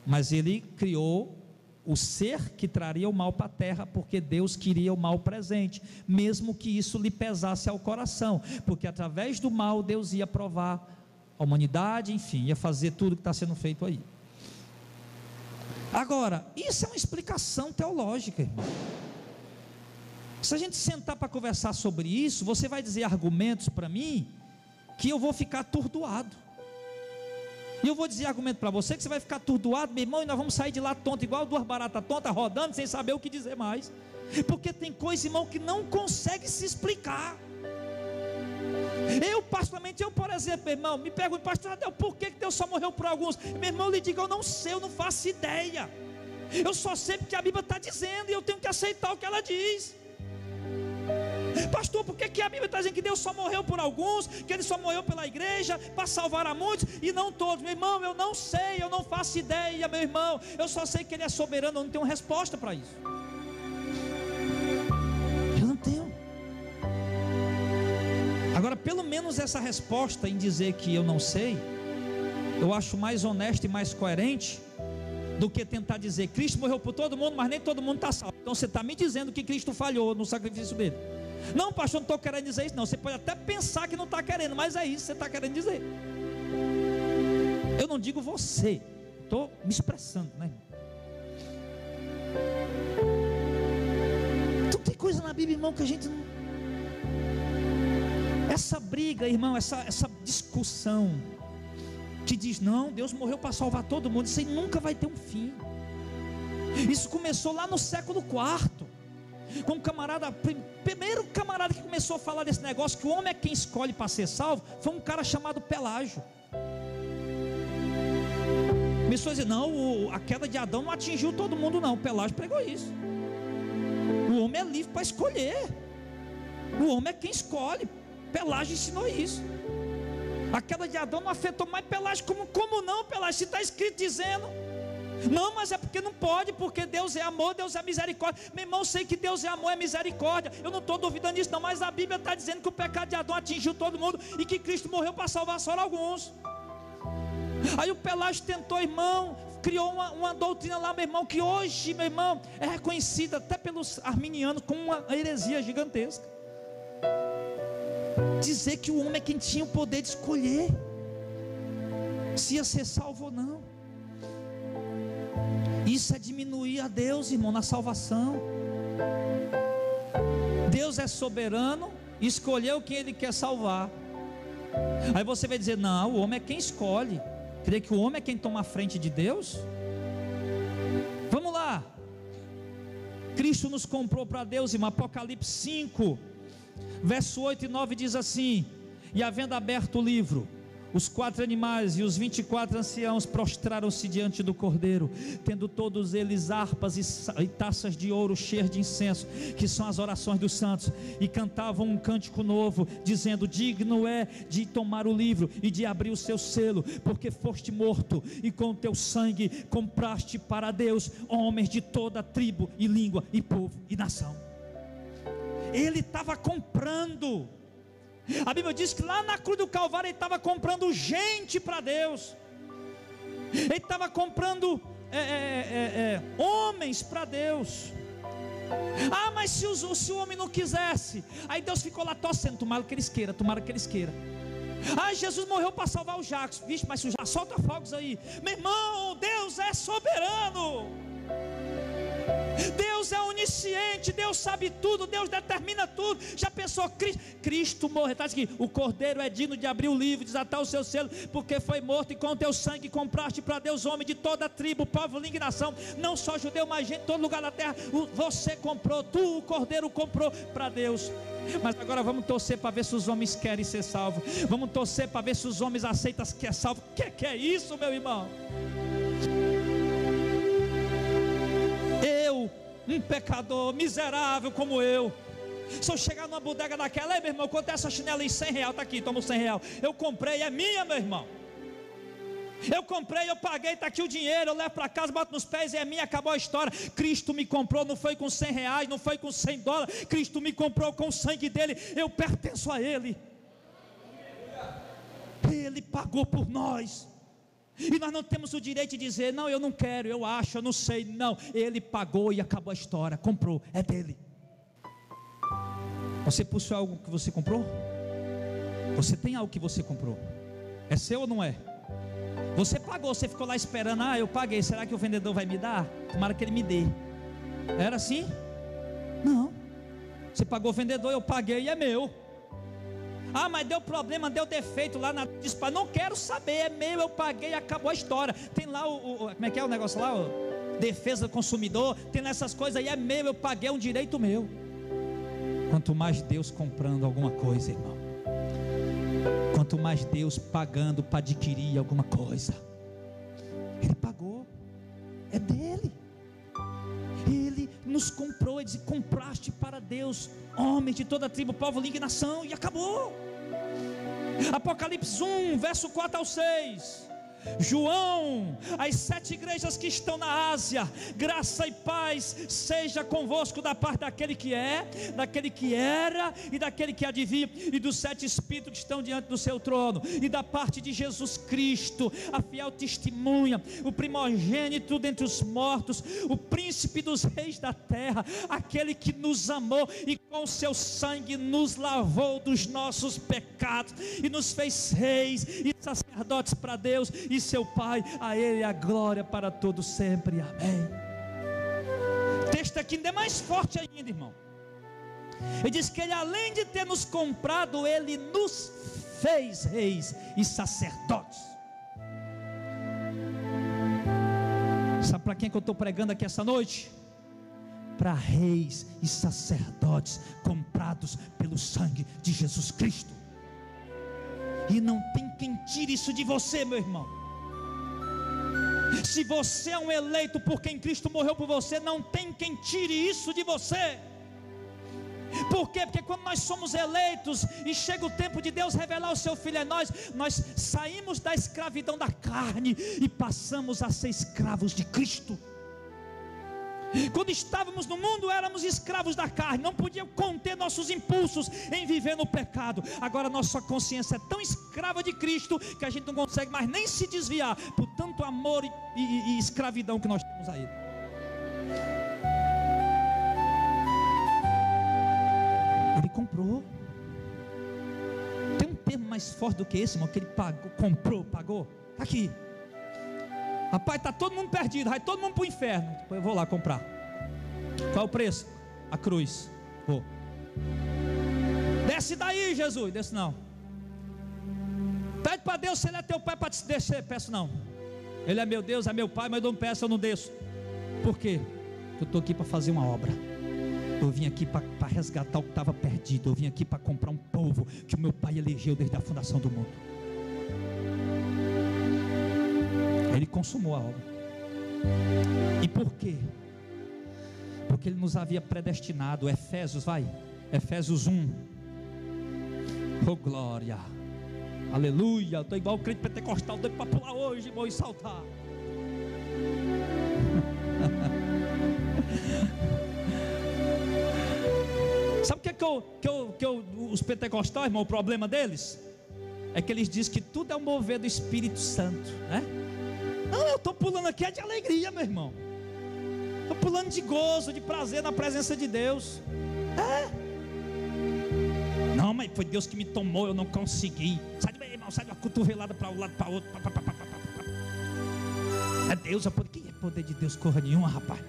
Speaker 1: mas Ele criou o ser que traria o mal para a terra, porque Deus queria o mal presente, mesmo que isso lhe pesasse ao coração, porque através do mal Deus ia provar a humanidade, enfim, ia fazer tudo que está sendo feito aí. Agora, isso é uma explicação teológica, irmão. Se a gente sentar para conversar sobre isso, você vai dizer argumentos para mim, que eu vou ficar atordoado. E eu vou dizer argumento para você, que você vai ficar atordoado, meu irmão, e nós vamos sair de lá tonto, igual duas baratas tontas, rodando, sem saber o que dizer mais. Porque tem coisa, irmão, que não consegue se explicar. Particularmente, por exemplo, meu irmão, me pergunto, pastor Adel, por que Deus só morreu por alguns? Meu irmão, eu lhe digo, eu não sei, eu não faço ideia. Eu só sei porque a Bíblia está dizendo, e eu tenho que aceitar o que ela diz. Pastor, por que a Bíblia está dizendo que Deus só morreu por alguns, que Ele só morreu pela igreja, para salvar a muitos, e não todos? Meu irmão, eu não sei, eu não faço ideia, meu irmão, eu só sei que Ele é soberano, eu não tenho resposta para isso. Eu não tenho. Agora, pelo menos essa resposta em dizer que eu não sei, eu acho mais honesto e mais coerente, do que tentar dizer, Cristo morreu por todo mundo, mas nem todo mundo está salvo. Então você está me dizendo que Cristo falhou no sacrifício dele. Não, pastor, não estou querendo dizer isso não. Você pode até pensar que não está querendo, mas é isso que você está querendo dizer. Eu não digo você, estou me expressando, né? Então tem coisa na Bíblia, irmão, que a gente não... Essa briga, irmão, essa discussão que diz, não, Deus morreu para salvar todo mundo, isso aí nunca vai ter um fim. Isso começou lá no século IV, com um camarada, primeiro camarada que começou a falar desse negócio, que o homem é quem escolhe para ser salvo, foi um cara chamado Pelágio. Começou a dizer, não, a queda de Adão não atingiu todo mundo não. O Pelágio pregou isso. O homem é livre para escolher, o homem é quem escolhe. Pelágio ensinou isso. A queda de Adão não afetou mais Pelágio. Como não, Pelágio? Se está escrito dizendo, não, mas é porque não pode, porque Deus é amor, Deus é misericórdia. Meu irmão, eu sei que Deus é amor, é misericórdia, eu não estou duvidando disso não, mas a Bíblia está dizendo que o pecado de Adão atingiu todo mundo, e que Cristo morreu para salvar só alguns. Aí o Pelágio tentou, irmão, criou uma doutrina lá, meu irmão, que hoje, meu irmão, é reconhecida até pelos arminianos como uma heresia gigantesca. Dizer que o homem é quem tinha o poder de escolher se ia ser salvo ou não. Isso é diminuir a Deus, irmão, na salvação. Deus é soberano, escolheu quem Ele quer salvar. Aí você vai dizer, não, o homem é quem escolhe. Crê que o homem é quem toma a frente de Deus? Vamos lá. Cristo nos comprou para Deus, irmão. Apocalipse 5 verso 8 e 9 diz assim: e havendo aberto o livro, os 4 animais e os 24 anciãos prostraram-se diante do Cordeiro, tendo todos eles harpas e taças de ouro cheias de incenso, que são as orações dos santos, e cantavam um cântico novo, dizendo: digno é de tomar o livro e de abrir o seu selo, porque foste morto, e com o teu sangue compraste para Deus homens de toda tribo e língua e povo e nação. Ele estava comprando. A Bíblia diz que lá na cruz do Calvário ele estava comprando gente para Deus. Ele estava comprando homens para Deus. Ah, mas se o homem não quisesse, aí Deus ficou lá torcendo, tomara que eles queiram, tomara que eles queiram. Ah, Jesus morreu para salvar o Jacques. Vixe, mas se o Jacques, solta fogos aí. Meu irmão, Deus é soberano. Deus é onisciente, Deus sabe tudo, Deus determina tudo. Já pensou, Cristo morreu, está aqui, o Cordeiro é digno de abrir o livro, desatar o seu selo, porque foi morto, e com o teu sangue compraste para Deus homem de toda tribo, povo, língua e nação, não só judeu, mas gente de todo lugar da terra. Você comprou, tu, o Cordeiro, comprou para Deus. Mas agora vamos torcer para ver se os homens querem ser salvos. Vamos torcer para ver se os homens aceitam que é salvo. Que é isso, meu irmão? Eu, um pecador miserável como eu, se eu chegar numa bodega daquela, ei meu irmão, quanto é essa chinela em R$100? Está aqui, toma os R$100. Eu comprei, é minha, meu irmão. Eu comprei, eu paguei, está aqui o dinheiro, eu levo para casa, boto nos pés, é minha, acabou a história. Cristo me comprou, não foi com R$100, não foi com $100. Cristo me comprou com o sangue dele, eu pertenço a Ele. Ele pagou por nós. E nós não temos o direito de dizer: não, eu não quero, eu acho, eu não sei. Não, Ele pagou e acabou a história, comprou, é dele. Você possui algo que você comprou? Você tem algo que você comprou? É seu ou não é? Você pagou, você ficou lá esperando: eu paguei, será que o vendedor vai me dar? Tomara que ele me dê. Era assim? Não. Você pagou o vendedor, eu paguei e é meu. Mas deu problema, deu defeito lá na dispa. Não quero saber, é meu, eu paguei, acabou a história. Tem lá como é que é o negócio lá? Defesa do consumidor. Tem lá essas coisas aí, é meu, eu paguei, é um direito meu. Quanto mais Deus comprando alguma coisa, irmão, quanto mais Deus pagando para adquirir alguma coisa, Ele pagou, é dele. Ele nos comprou, Ele disse: compraste para Deus homens de toda tribo, povo, língua e nação, e acabou. Apocalipse 1, verso 4 ao 6. João, as 7 igrejas que estão na Ásia, graça e paz seja convosco da parte daquele que é, daquele que era e daquele que há de vir, e dos 7 espíritos que estão diante do seu trono, e da parte de Jesus Cristo, a fiel testemunha, o primogênito dentre os mortos, o príncipe dos reis da terra, aquele que nos amou e com seu sangue nos lavou dos nossos pecados e nos fez reis e sacerdotes para Deus e seu Pai. A Ele a glória para todos sempre, amém. O texto aqui ainda é mais forte ainda, irmão. Ele diz que Ele, além de ter nos comprado, Ele nos fez reis e sacerdotes. Sabe para quem que eu estou pregando aqui essa noite? Para reis e sacerdotes comprados pelo sangue de Jesus Cristo. E não tem quem tire isso de você, meu irmão. Se você é um eleito por quem Cristo morreu por você, não tem quem tire isso de você. Por quê? Porque quando nós somos eleitos e chega o tempo de Deus revelar o seu Filho a nós saímos da escravidão da carne e passamos a ser escravos de Cristo. Quando estávamos no mundo, éramos escravos da carne, não podíamos conter nossos impulsos em viver no pecado. Agora nossa consciência é tão escrava de Cristo que a gente não consegue mais nem se desviar por tanto amor e escravidão que nós temos a Ele. Ele comprou. Tem um termo mais forte do que esse, irmão, que Ele pagou, comprou, pagou. Está aqui. Rapaz, está todo mundo perdido, vai todo mundo para o inferno. Depois eu vou lá comprar. Qual é o preço? A cruz. Vou. Desce daí, Jesus. Desce não. Pede para Deus se Ele é teu pai para te descer. Peço não. Ele é meu Deus, é meu pai, mas eu não peço, eu não desço. Por quê? Porque eu estou aqui para fazer uma obra. Eu vim aqui para resgatar o que estava perdido. Eu vim aqui para comprar um povo que o meu pai elegeu desde a fundação do mundo. Ele consumou a obra. E por quê? Porque Ele nos havia predestinado. Efésios 1. Oh glória, aleluia. Estou igual o crente pentecostal, doido para pular hoje, irmão, e saltar. Sabe o que os pentecostais, irmão, o problema deles? É que eles dizem que tudo é um mover do Espírito Santo, né? Não, eu estou pulando aqui é de alegria, meu irmão. Estou pulando de gozo, de prazer na presença de Deus. Não, mas foi Deus que me tomou, eu não consegui. Sai do meu irmão, sai de uma cotovelada para um lado, para outro. É Deus, que é poder de Deus, corra nenhuma, rapaz.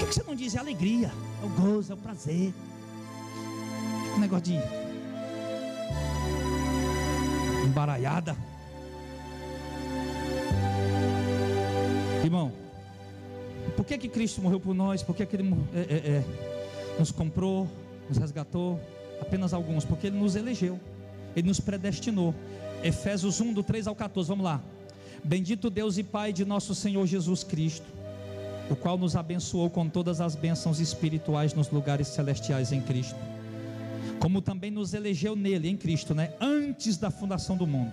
Speaker 1: Por que você não diz? É alegria, é o gozo, é o prazer. Um negócio de embaralhada. Irmão, por que Cristo morreu por nós? Por que Ele nos comprou, nos resgatou? Apenas alguns, porque Ele nos elegeu, Ele nos predestinou. Efésios 1, do 3 ao 14, vamos lá. Bendito Deus e Pai de nosso Senhor Jesus Cristo, o qual nos abençoou com todas as bênçãos espirituais nos lugares celestiais em Cristo, como também nos elegeu nele, em Cristo, antes da fundação do mundo,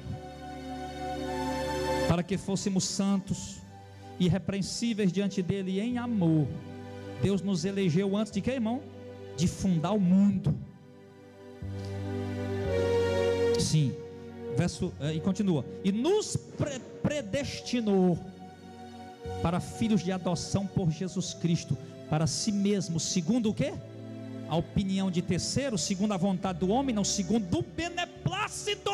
Speaker 1: para que fôssemos santos, irrepreensíveis diante dele em amor. Deus nos elegeu antes de quê, irmão? De fundar o mundo. Sim, E continua: e nos predestinou para filhos de adoção por Jesus Cristo, para si mesmo, segundo o quê? A opinião de terceiro, segundo a vontade do homem, não segundo o beneplácito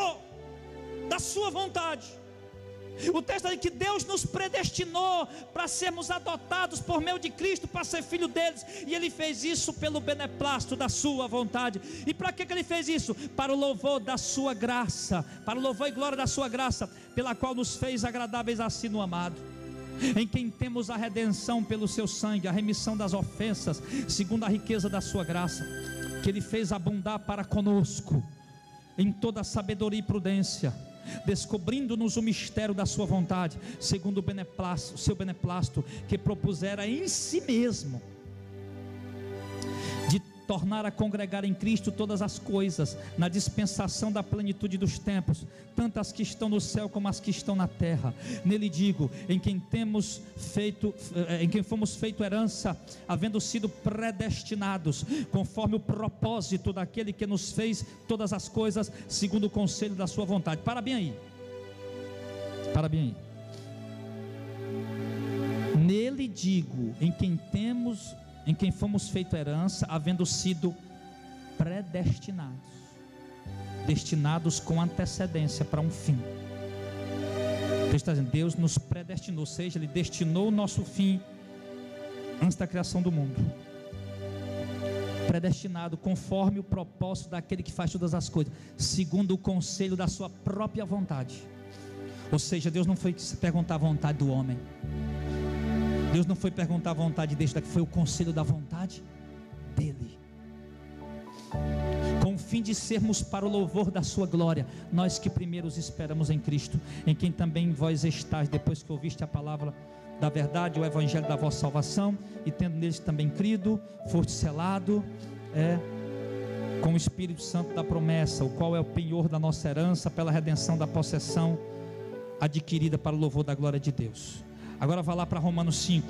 Speaker 1: da sua vontade. O texto diz que Deus nos predestinou para sermos adotados por meio de Cristo, para ser filho deles, e Ele fez isso pelo beneplácito da sua vontade. E para que Ele fez isso? Para o louvor da sua graça, para o louvor e glória da sua graça, pela qual nos fez agradáveis a si no amado, em quem temos a redenção pelo seu sangue, a remissão das ofensas, segundo a riqueza da sua graça, que Ele fez abundar para conosco em toda sabedoria e prudência, descobrindo-nos o mistério da sua vontade, segundo o seu beneplácito, que propusera em si mesmo, de tornar a congregar em Cristo todas as coisas, na dispensação da plenitude dos tempos, tanto as que estão no céu como as que estão na terra. Nele digo, em quem fomos feito herança, havendo sido predestinados, conforme o propósito daquele que nos fez todas as coisas, segundo o conselho da sua vontade. Para bem aí. Nele digo, em quem fomos feito herança, havendo sido predestinados, destinados com antecedência para um fim. Ele está dizendo, Deus nos predestinou, ou seja, Ele destinou o nosso fim antes da criação do mundo. Predestinado conforme o propósito daquele que faz todas as coisas, segundo o conselho da sua própria vontade. Ou seja, Deus não foi perguntar a vontade do homem, Deus não foi perguntar a vontade deste, que foi o conselho da vontade dele, com o fim de sermos para o louvor da sua glória, nós que primeiro os esperamos em Cristo, em quem também vós estáis, depois que ouviste a palavra da verdade, o evangelho da vossa salvação, e tendo neles também crido, foste selado com o Espírito Santo da promessa, o qual é o penhor da nossa herança, pela redenção da possessão adquirida para o louvor da glória de Deus. Agora vá lá para Romanos 5.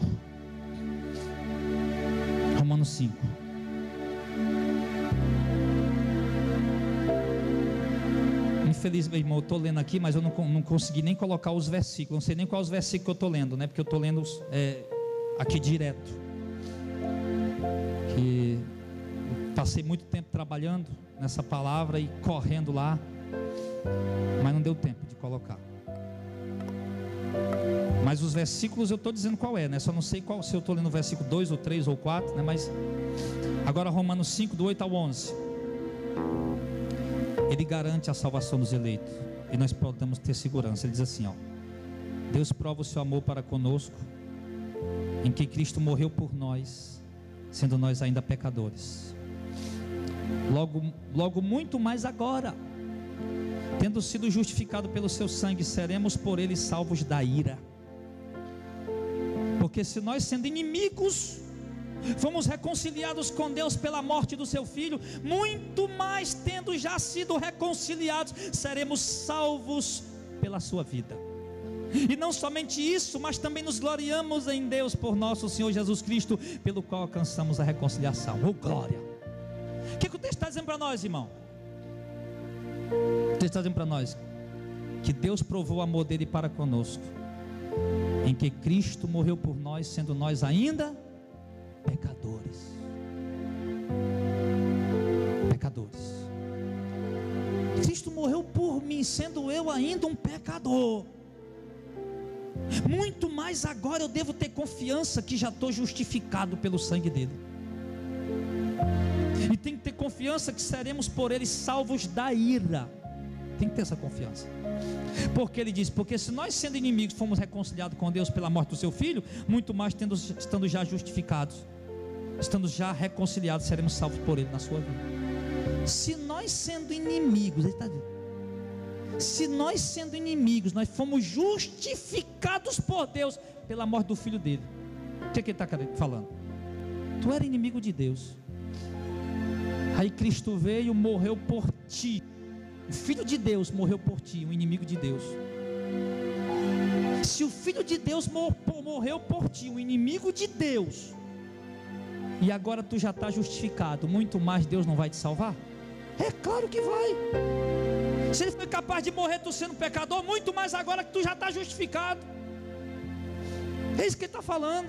Speaker 1: Romanos 5. Infelizmente, irmão, eu estou lendo aqui, mas eu não consegui nem colocar os versículos. Não sei nem quais os versículos que eu estou lendo, né? Porque eu estou lendo aqui direto. Que passei muito tempo trabalhando nessa palavra e correndo lá, mas não deu tempo de colocar. Mas os versículos eu estou dizendo qual é, né? Só não sei qual, se eu estou lendo o versículo 2 ou 3 ou 4, né? Mas agora Romanos 5, do 8 ao 11. Ele garante a salvação dos eleitos, e nós podemos ter segurança. Ele diz assim, ó: Deus prova o seu amor para conosco, em que Cristo morreu por nós, sendo nós ainda pecadores. Logo muito mais agora, tendo sido justificado pelo seu sangue, seremos por ele salvos da ira. Porque se nós, sendo inimigos, fomos reconciliados com Deus pela morte do seu Filho, muito mais, tendo já sido reconciliados, seremos salvos pela sua vida. E não somente isso, mas também nos gloriamos em Deus por nosso Senhor Jesus Cristo, pelo qual alcançamos a reconciliação. Oh glória! O que o texto está dizendo para nós, irmão? O texto está dizendo para nós que Deus provou o amor dele para conosco, em que Cristo morreu por nós, sendo nós ainda pecadores. Cristo morreu por mim, sendo eu ainda um pecador. Muito mais agora eu devo ter confiança que já estou justificado pelo sangue dele, e tem que ter confiança que seremos por ele salvos da ira. Tem que ter essa confiança, porque ele diz, porque se nós, sendo inimigos, fomos reconciliados com Deus pela morte do seu Filho, muito mais estando já justificados, estando já reconciliados, seremos salvos por ele na sua vida. Se nós, sendo inimigos, ele está dizendo, se nós, sendo inimigos, nós fomos justificados por Deus pela morte do Filho dele, o que ele está falando? Tu era inimigo de Deus, aí Cristo veio, morreu por ti. O Filho de Deus morreu por ti, o inimigo de Deus. Se o Filho de Deus morreu por ti, o inimigo de Deus, e agora tu já está justificado, muito mais Deus não vai te salvar? É claro que vai. Se Ele foi capaz de morrer tu sendo pecador, muito mais agora que tu já está justificado. É isso que Ele está falando.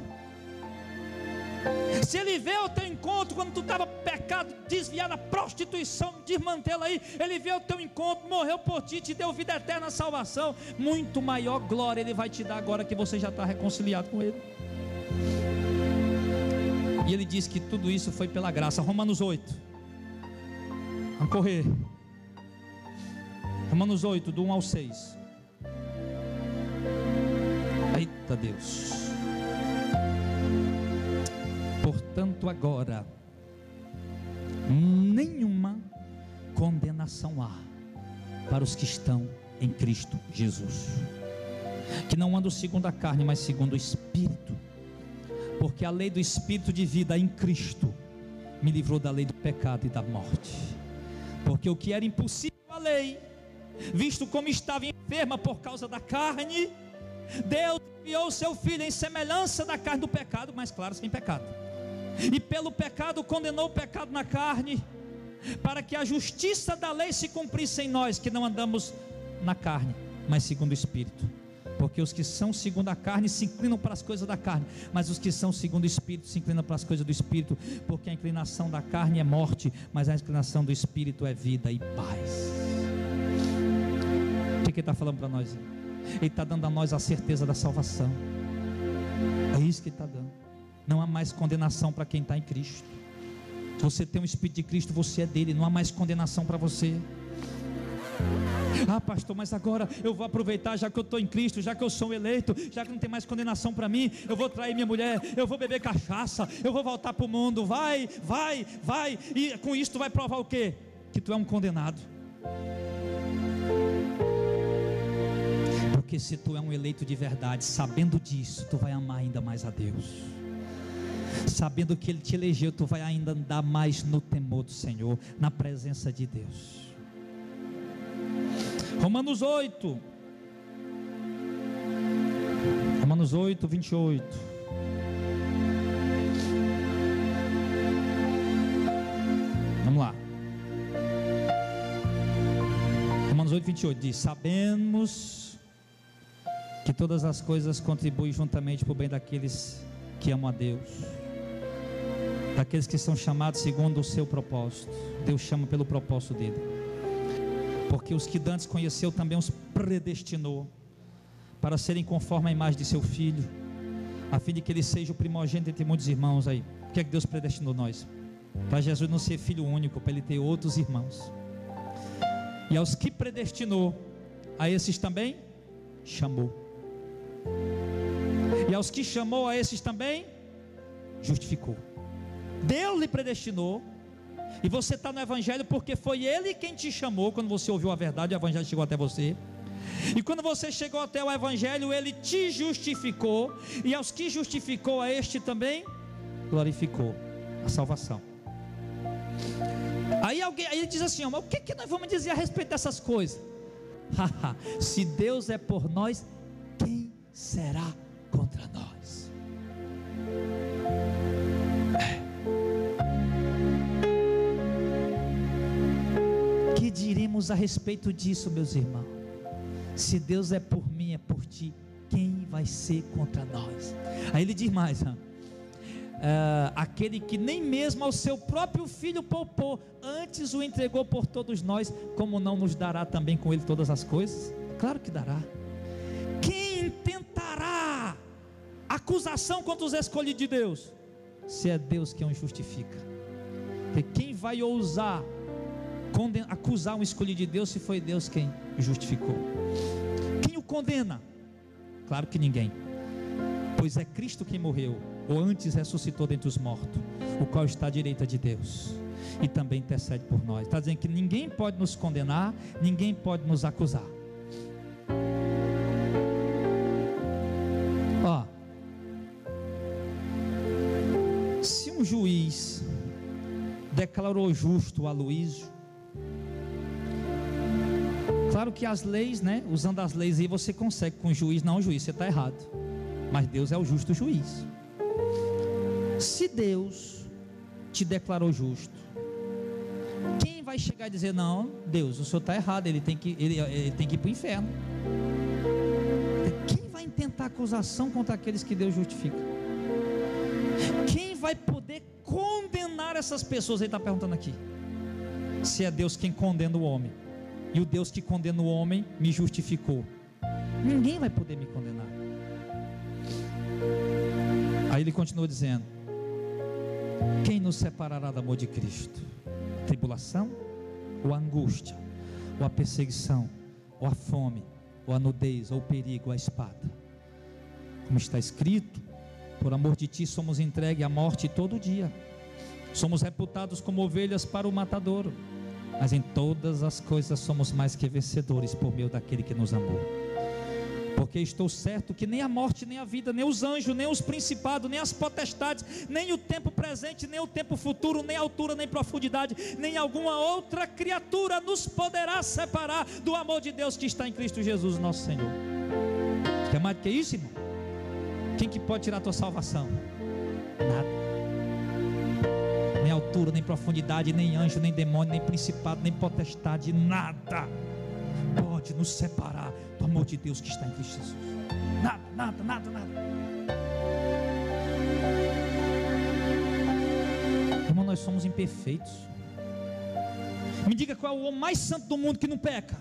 Speaker 1: Se Ele vê o teu encontro quando tu estava pecado, desviado da prostituição, desmantela aí. Ele vê o teu encontro, morreu por ti, te deu vida eterna, salvação. Muito maior glória Ele vai te dar agora que você já está reconciliado com Ele. E Ele diz que tudo isso foi pela graça. Romanos 8. Vamos correr. Romanos 8, do 1 ao 6. Eita Deus. Portanto agora nenhuma condenação há para os que estão em Cristo Jesus, que não andam segundo a carne, mas segundo o Espírito. Porque a lei do Espírito de vida em Cristo me livrou da lei do pecado e da morte. Porque o que era impossível à lei, visto como estava enferma por causa da carne, Deus enviou o seu Filho em semelhança da carne do pecado, mas claro, sem pecado. E pelo pecado condenou o pecado na carne, para que a justiça da lei se cumprisse em nós, que não andamos na carne, mas segundo o Espírito. Porque os que são segundo a carne se inclinam para as coisas da carne, mas os que são segundo o Espírito se inclinam para as coisas do Espírito. Porque a inclinação da carne é morte, mas a inclinação do Espírito é vida e paz. O que Ele está falando para nós? Ele está dando a nós a certeza da salvação. É isso que Ele está dando. Não há mais condenação para quem está em Cristo. Se você tem o Espírito de Cristo, você é dele. Não há mais condenação para você. Ah, pastor, mas agora eu vou aproveitar, já que eu estou em Cristo, já que eu sou eleito, já que não tem mais condenação para mim, eu vou trair minha mulher, eu vou beber cachaça, eu vou voltar para o mundo. Vai, e com isso tu vai provar o quê? Que tu é um condenado. Porque se tu é um eleito de verdade, sabendo disso, tu vai amar ainda mais a Deus. Sabendo que Ele te elegeu, tu vai ainda andar mais no temor do Senhor, na presença de Deus. Romanos 8, 28. Vamos lá. Romanos 8, 28 diz: sabemos que todas as coisas contribuem juntamente para o bem daqueles que amam a Deus, daqueles que são chamados segundo o seu propósito. Deus chama pelo propósito dele. Porque os que dantes conheceu também os predestinou para serem conforme a imagem de seu Filho, a fim de que ele seja o primogênito entre muitos irmãos. Aí, o que é que Deus predestinou nós? Para Jesus não ser filho único, para ele ter outros irmãos. E aos que predestinou, a esses também chamou. E aos que chamou, a esses também justificou. Deus lhe predestinou. E você está no Evangelho porque foi Ele quem te chamou. Quando você ouviu a verdade, o Evangelho chegou até você. E quando você chegou até o Evangelho, Ele te justificou. E aos que justificou, a este também glorificou a salvação. Aí ele diz assim: mas o que nós vamos dizer a respeito dessas coisas? Se Deus é por nós, quem será contra nós? Que diremos a respeito disso, meus irmãos? Se Deus é por mim, é por ti, quem vai ser contra nós? Aí ele diz mais: aquele que nem mesmo ao seu próprio filho poupou, antes o entregou por todos nós, como não nos dará também com ele todas as coisas? Claro que dará. Quem intentará acusação contra os escolhidos de Deus? Se é Deus quem os justifica. Porque quem vai ousar acusar um escolhido de Deus, se foi Deus quem o justificou? Quem o condena? Claro que ninguém, pois é Cristo quem morreu, ou antes ressuscitou dentre os mortos, o qual está à direita de Deus e também intercede por nós. Está dizendo que ninguém pode nos condenar, ninguém pode nos acusar. Se um juiz declarou justo o Aloísio, claro que as leis, né? Usando as leis aí você consegue com o juiz. Não, juiz, você está errado. Mas Deus é o justo juiz. Se Deus te declarou justo, Quem vai chegar e dizer: não, Deus, o senhor está errado, ele tem que ir para o inferno? Quem vai intentar acusação contra aqueles que Deus justifica? Quem vai poder condenar essas pessoas? Ele está perguntando aqui. Se é Deus quem condena o homem, e o Deus que condena o homem me justificou, ninguém vai poder me condenar. Aí ele continua dizendo: quem nos separará do amor de Cristo? A tribulação, ou a angústia, ou a perseguição, ou a fome, ou a nudez, ou o perigo, ou a espada? Como está escrito: por amor de ti somos entregues à morte todo dia, somos reputados como ovelhas para o matadouro, mas em todas as coisas somos mais que vencedores por meio daquele que nos amou. Porque estou certo que nem a morte, nem a vida, nem os anjos, nem os principados, nem as potestades, nem o tempo presente, nem o tempo futuro, nem altura, nem profundidade, nem alguma outra criatura nos poderá separar do amor de Deus que está em Cristo Jesus nosso Senhor. Quer mais do que isso, irmão? Quem que pode tirar a tua salvação? Nada. Nem altura, nem profundidade, nem anjo, nem demônio, nem principado, nem potestade, nada pode nos separar do amor de Deus que está em Cristo Jesus. Nada. Irmão, nós somos imperfeitos. Me diga qual é o homem mais santo do mundo que não peca.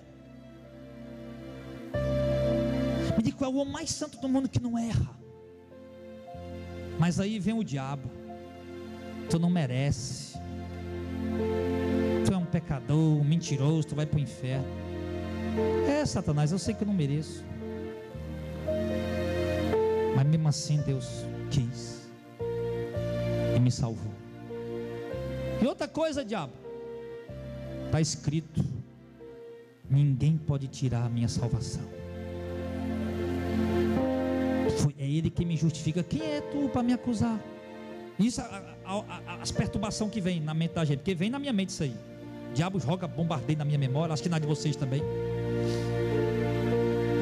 Speaker 1: Me diga qual é o homem mais santo do mundo que não erra. Mas aí vem o diabo: tu não merece, tu é um pecador, um mentiroso, tu vai para o inferno. Satanás, eu sei que eu não mereço, mas mesmo assim Deus quis e me salvou. E outra coisa, diabo, está escrito: ninguém pode tirar a minha salvação. É Ele que me justifica. Quem é tu para me acusar? Isso, as perturbações que vem na mente da gente, porque vem na minha mente isso aí. O diabo joga bombardeio na minha memória, acho que na de vocês também.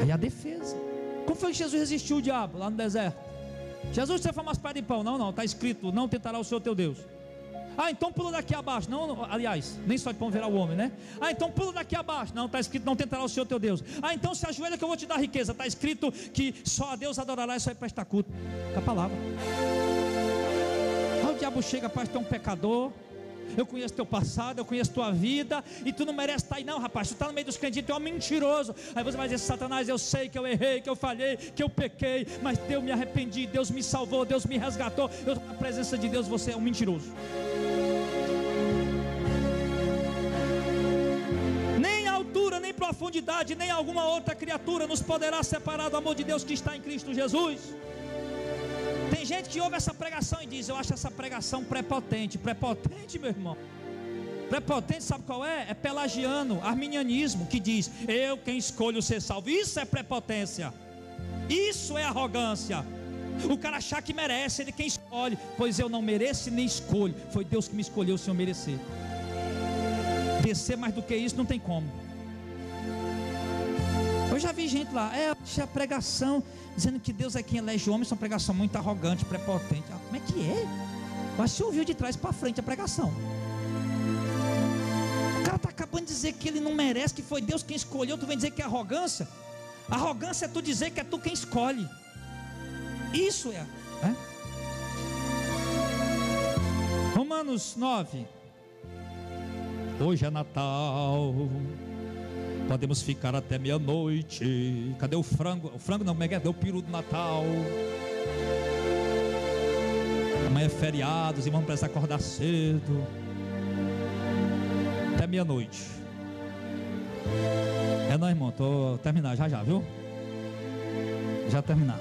Speaker 1: Aí a defesa. Como foi que Jesus resistiu o diabo lá no deserto? Jesus, você foi umas pedras de pão? Não, está escrito: não tentará o Senhor teu Deus. Então pula daqui abaixo. Não, aliás, nem só de pão verá o homem, né? Então pula daqui abaixo. Não, está escrito: não tentará o Senhor teu Deus. Então se ajoelha que eu vou te dar riqueza. Está escrito que só a Deus adorará e só vai prestar culto. Com a palavra. Aí o diabo chega: rapaz, tu é um pecador, eu conheço teu passado, eu conheço tua vida, e tu não merece estar aí não, rapaz. Tu está no meio dos crentes, tu é um mentiroso. Aí você vai dizer: Satanás, eu sei que eu errei, que eu falhei, que eu pequei, mas eu me arrependi, Deus me salvou, Deus me resgatou, eu estou na presença de Deus. Você é um mentiroso. Nem profundidade, nem alguma outra criatura nos poderá separar do amor de Deus que está em Cristo Jesus. Tem gente que ouve essa pregação e diz: eu acho essa pregação prepotente. Prepotente, meu irmão. Prepotente, sabe qual é? É pelagiano, arminianismo, que diz: eu quem escolho ser salvo. Isso é prepotência, isso é arrogância. O cara achar que merece, ele quem escolhe. Pois eu não mereço nem escolho, foi Deus que me escolheu sem eu merecer. Descer mais do que isso não tem como. Eu já vi gente lá, a pregação dizendo que Deus é quem elege o homem. Isso é uma pregação muito arrogante, prepotente. Como é que é? Mas você ouviu de trás para frente a pregação. O cara está acabando de dizer que ele não merece, que foi Deus quem escolheu. Tu vem dizer que é arrogância? Arrogância é tu dizer que é tu quem escolhe. Isso é. Romanos 9. Hoje é Natal, podemos ficar até meia-noite. Cadê o frango? O frango não, como é que é? Deu o peru do Natal. Amanhã é feriado, os irmãos precisam acordar cedo. Até meia-noite. Não, irmão, estou terminando já, viu? Já terminar.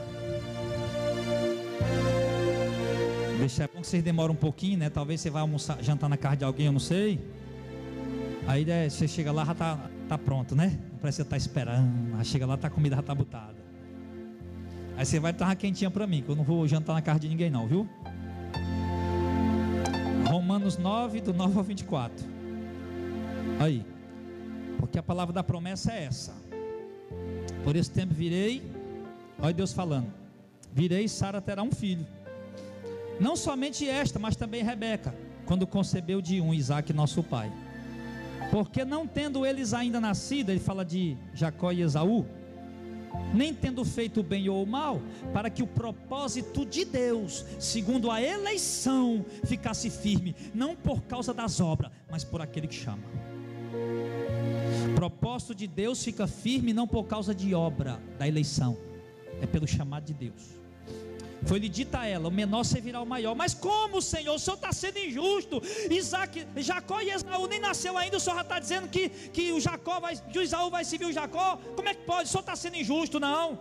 Speaker 1: Deixa, é bom que vocês demoram um pouquinho, né? Talvez você vá almoçar, jantar na casa de alguém, eu não sei. Aí você chega lá, já tá pronto, né? Parece que você está esperando. Aí chega lá, a comida já está botada. Aí você vai estar quentinha para mim, que eu não vou jantar na casa de ninguém não, viu? Romanos 9, do 9 ao 24. Aí, porque a palavra da promessa é essa: por esse tempo virei, olha Deus falando, virei e Sara terá um filho. Não somente esta, mas também Rebeca, quando concebeu de um, Isaque nosso pai. Porque não tendo eles ainda nascido, ele fala de Jacó e Esaú, nem tendo feito bem ou mal, para que o propósito de Deus, segundo a eleição, ficasse firme, não por causa das obras, mas por aquele que chama. O propósito de Deus fica firme não por causa de obra da eleição, é pelo chamado de Deus. Foi-lhe dita a ela: o menor servirá ao maior. Mas como, Senhor? O Senhor está sendo injusto. Jacó e Esaú nem nasceu ainda. O Senhor já está dizendo que o Esaú vai servir o Jacó. Como é que pode? O Senhor está sendo injusto? Não.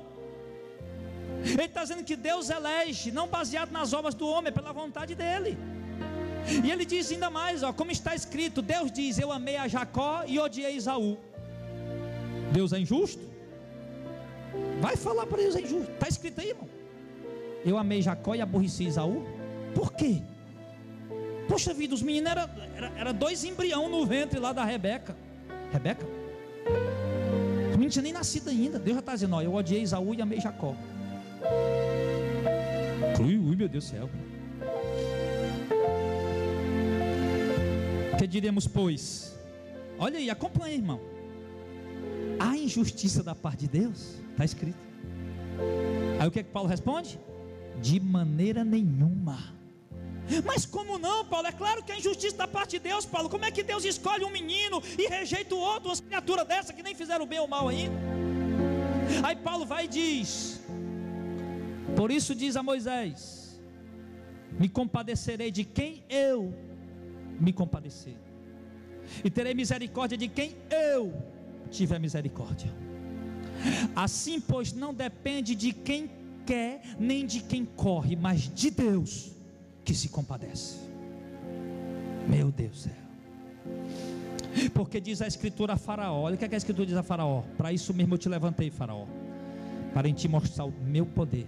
Speaker 1: Ele está dizendo que Deus elege, não baseado nas obras do homem, é pela vontade dele. E ele diz ainda mais, como está escrito: Deus diz: eu amei a Jacó e odiei Esaú. Deus é injusto? Vai falar para Deus é injusto. Está escrito aí, irmão. Eu amei Jacó e aborreci Esaú. Por quê? Poxa vida, os meninos era 2 embrião no ventre lá da Rebeca. Os meninos tinham nem nascido ainda. Deus já está dizendo: eu odiei Esaú e amei Jacó. Ui, meu Deus do céu. Que diremos, pois? Olha aí, acompanha, irmão. Há injustiça da parte de Deus? Está escrito. Aí o que é que Paulo responde? De maneira nenhuma. Mas como não, Paulo? É claro que é injustiça da parte de Deus, Paulo. Como é que Deus escolhe um menino e rejeita o outro, uma criatura dessa que nem fizeram bem ou mal ainda? Aí Paulo vai e diz: por isso diz a Moisés: me compadecerei de quem eu me compadecer, e terei misericórdia de quem eu tiver misericórdia. Assim, pois, não depende de quem quer, nem de quem corre, mas de Deus que se compadece. Meu Deus do céu. Porque diz a Escritura a Faraó, olha o que a Escritura diz a Faraó: para isso mesmo eu te levantei, Faraó, para em ti mostrar o meu poder,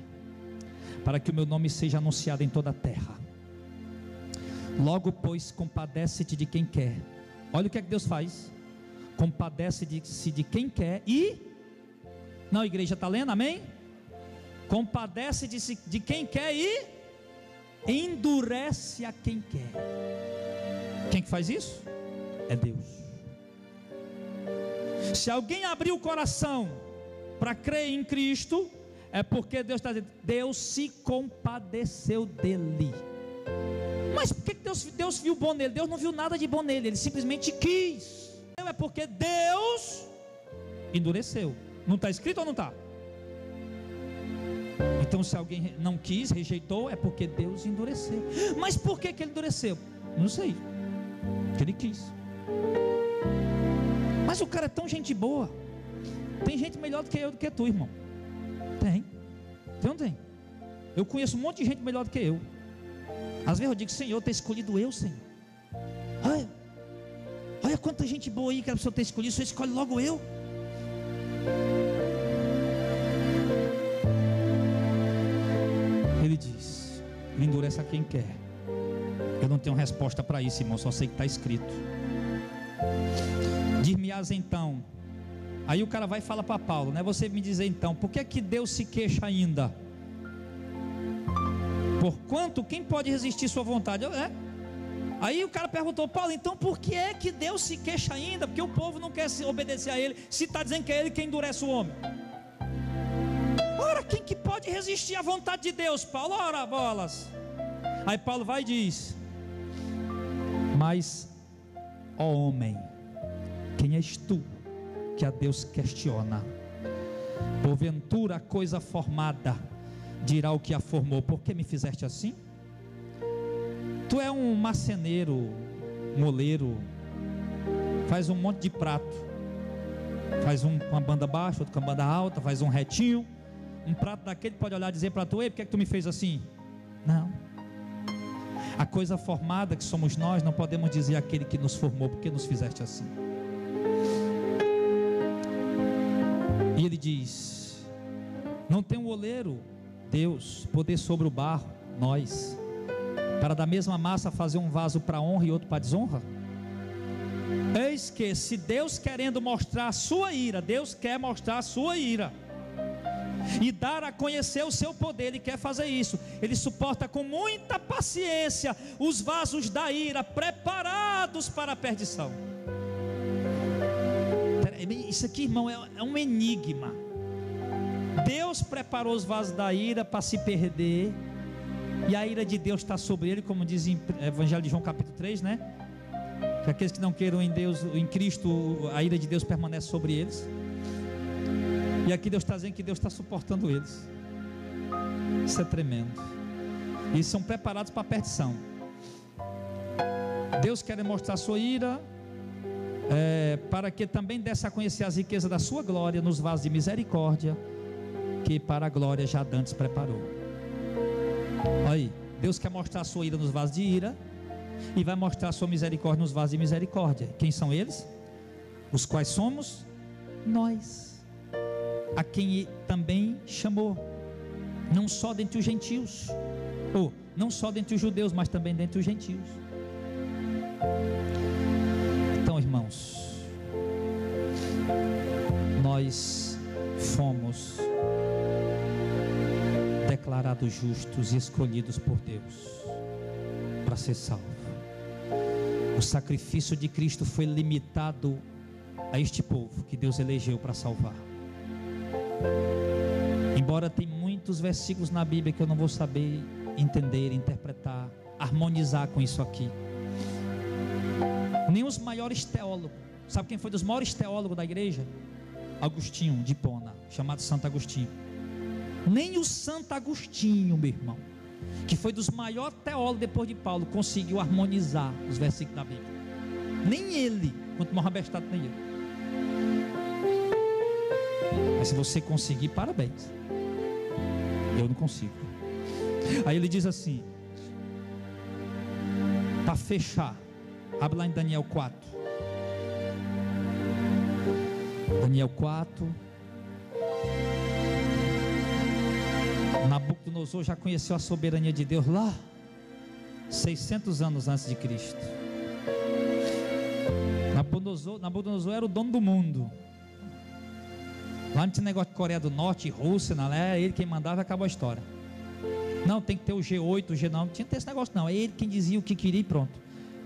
Speaker 1: para que o meu nome seja anunciado em toda a terra. Logo, pois, compadece-te de quem quer. Olha o que é que Deus faz: compadece-se de quem quer e... Não, a igreja está lendo, amém? Compadece-se de quem quer e endurece a quem quer. Quem que faz isso? É Deus. Se alguém abrir o coração para crer em Cristo, é porque Deus está dizendo: Deus se compadeceu dele. Mas por que Deus viu bom nele? Deus não viu nada de bom nele, ele simplesmente quis. É porque Deus endureceu. Não está escrito ou não está? Então, se alguém não quis, rejeitou, é porque Deus endureceu. Mas por que ele endureceu? Não sei, porque ele quis. Mas o cara é tão gente boa. Tem gente melhor do que eu, do que tu, irmão. Tem ou não tem? Eu conheço um monte de gente melhor do que eu. Às vezes eu digo: Senhor, ter escolhido eu, Senhor. Olha quanta gente boa aí que era para o Senhor ter escolhido. O Senhor escolhe logo eu. Ele diz: endurece a quem quer. Eu não tenho resposta para isso, irmão, só sei que está escrito. Dir-me-ás então. Aí o cara vai e fala para Paulo, né? Você me dizer então, por que é que Deus se queixa ainda? Porquanto, quem pode resistir sua vontade? Aí o cara perguntou: Paulo, então por que é que Deus se queixa ainda? Porque o povo não quer se obedecer a ele, se está dizendo que é ele quem endurece o homem. Ora, quem que pode resistir à vontade de Deus, Paulo? Ora, bolas. Aí Paulo vai e diz: mas, ó homem, quem és tu que a Deus questiona? Porventura a coisa formada dirá o que a formou: por que me fizeste assim? Tu é um marceneiro, moleiro, faz um monte de prato, faz um com a banda baixa, outro com a banda alta, faz um retinho. Um prato daquele pode olhar e dizer para tu: ei, por que é que tu me fez assim? Não. A coisa formada que somos nós, não podemos dizer aquele que nos formou: por que nos fizeste assim? E ele diz: não tem um oleiro, Deus, poder sobre o barro, nós, para da mesma massa fazer um vaso para honra e outro para desonra? Eis que, se Deus querendo mostrar a sua ira, Deus quer mostrar a sua ira e dar a conhecer o seu poder, Ele quer fazer isso. Ele suporta com muita paciência os vasos da ira preparados para a perdição. Isso aqui, irmão, é um enigma. Deus preparou os vasos da ira para se perder, e a ira de Deus está sobre ele, como diz em Evangelho de João capítulo 3, né? Que aqueles que não queiram em Deus, em Cristo, a ira de Deus permanece sobre eles. E aqui Deus está dizendo que Deus está suportando eles. Isso é tremendo. Eles são preparados para a perdição. Deus quer mostrar a sua ira, para que também desse a conhecer as riquezas da sua glória nos vasos de misericórdia, que para a glória já dantes preparou. Olha aí, Deus quer mostrar a sua ira nos vasos de ira, e vai mostrar a sua misericórdia nos vasos de misericórdia. Quem são eles? Os quais somos nós, a quem também chamou, não só dentre os gentios, ou não só dentre os judeus, mas também dentre os gentios. Então, irmãos, nós fomos declarados justos e escolhidos por Deus para ser salvo. O sacrifício de Cristo foi limitado a este povo que Deus elegeu para salvar. Embora tem muitos versículos na Bíblia que eu não vou saber entender, interpretar, harmonizar com isso aqui. Nem os maiores teólogos. Sabe quem foi dos maiores teólogos da igreja? Agostinho de Hipona, chamado Santo Agostinho. Nem o Santo Agostinho, meu irmão, que foi dos maiores teólogos depois de Paulo, conseguiu harmonizar os versículos da Bíblia. Nem ele, quanto mais abestado, nem ele. Mas se você conseguir, parabéns. Eu não consigo. Aí ele diz assim, para fechar, abre lá em Daniel 4. Daniel 4. Nabucodonosor já conheceu a soberania de Deus lá 600 anos antes de Cristo. Nabucodonosor era o dono do mundo. Lá não tinha negócio de Coreia do Norte, Rússia, não, era ele quem mandava e acabou a história. Não, tem que ter o G8, o G9, não tinha que ter esse negócio não, é ele quem dizia o que queria e pronto.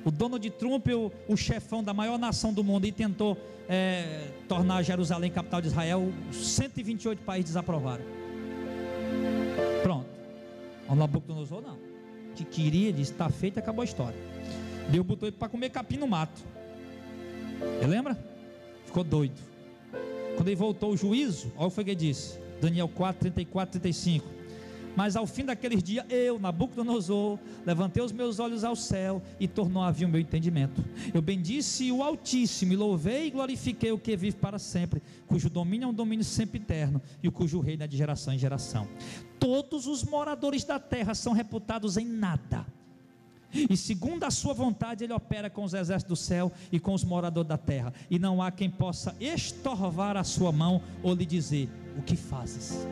Speaker 1: O Donald Trump, o chefão da maior nação do mundo, e tentou tornar Jerusalém capital de Israel, 128 países desaprovaram. Pronto. O Nabucodonosor não, que queria, disse, está feito, acabou a história. Deus botou ele para comer capim no mato. Você lembra? Ficou doido. Quando ele voltou o juízo, olha o que ele disse, Daniel 4, 34, 35. Mas ao fim daqueles dias, eu, Nabucodonosor, levantei os meus olhos ao céu e tornou a vir o meu entendimento. Eu bendisse o Altíssimo, e louvei e glorifiquei o que vive para sempre, cujo domínio é um domínio sempre eterno, e o cujo reino é de geração em geração. Todos os moradores da terra são reputados em nada, e segundo a sua vontade ele opera com os exércitos do céu e com os moradores da terra, e não há quem possa estorvar a sua mão ou lhe dizer, o que fazes?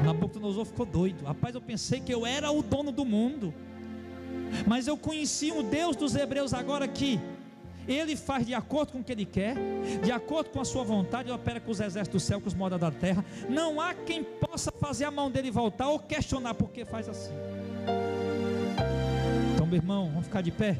Speaker 1: Nabucodonosor ficou doido. Rapaz, eu pensei que eu era o dono do mundo, mas eu conheci o Deus dos hebreus agora, que Ele faz de acordo com o que Ele quer, de acordo com a sua vontade. Ele opera com os exércitos do céu, com os moradores da terra. Não há quem possa fazer a mão dele voltar ou questionar por que faz assim. Então, meu irmão, vamos ficar de pé.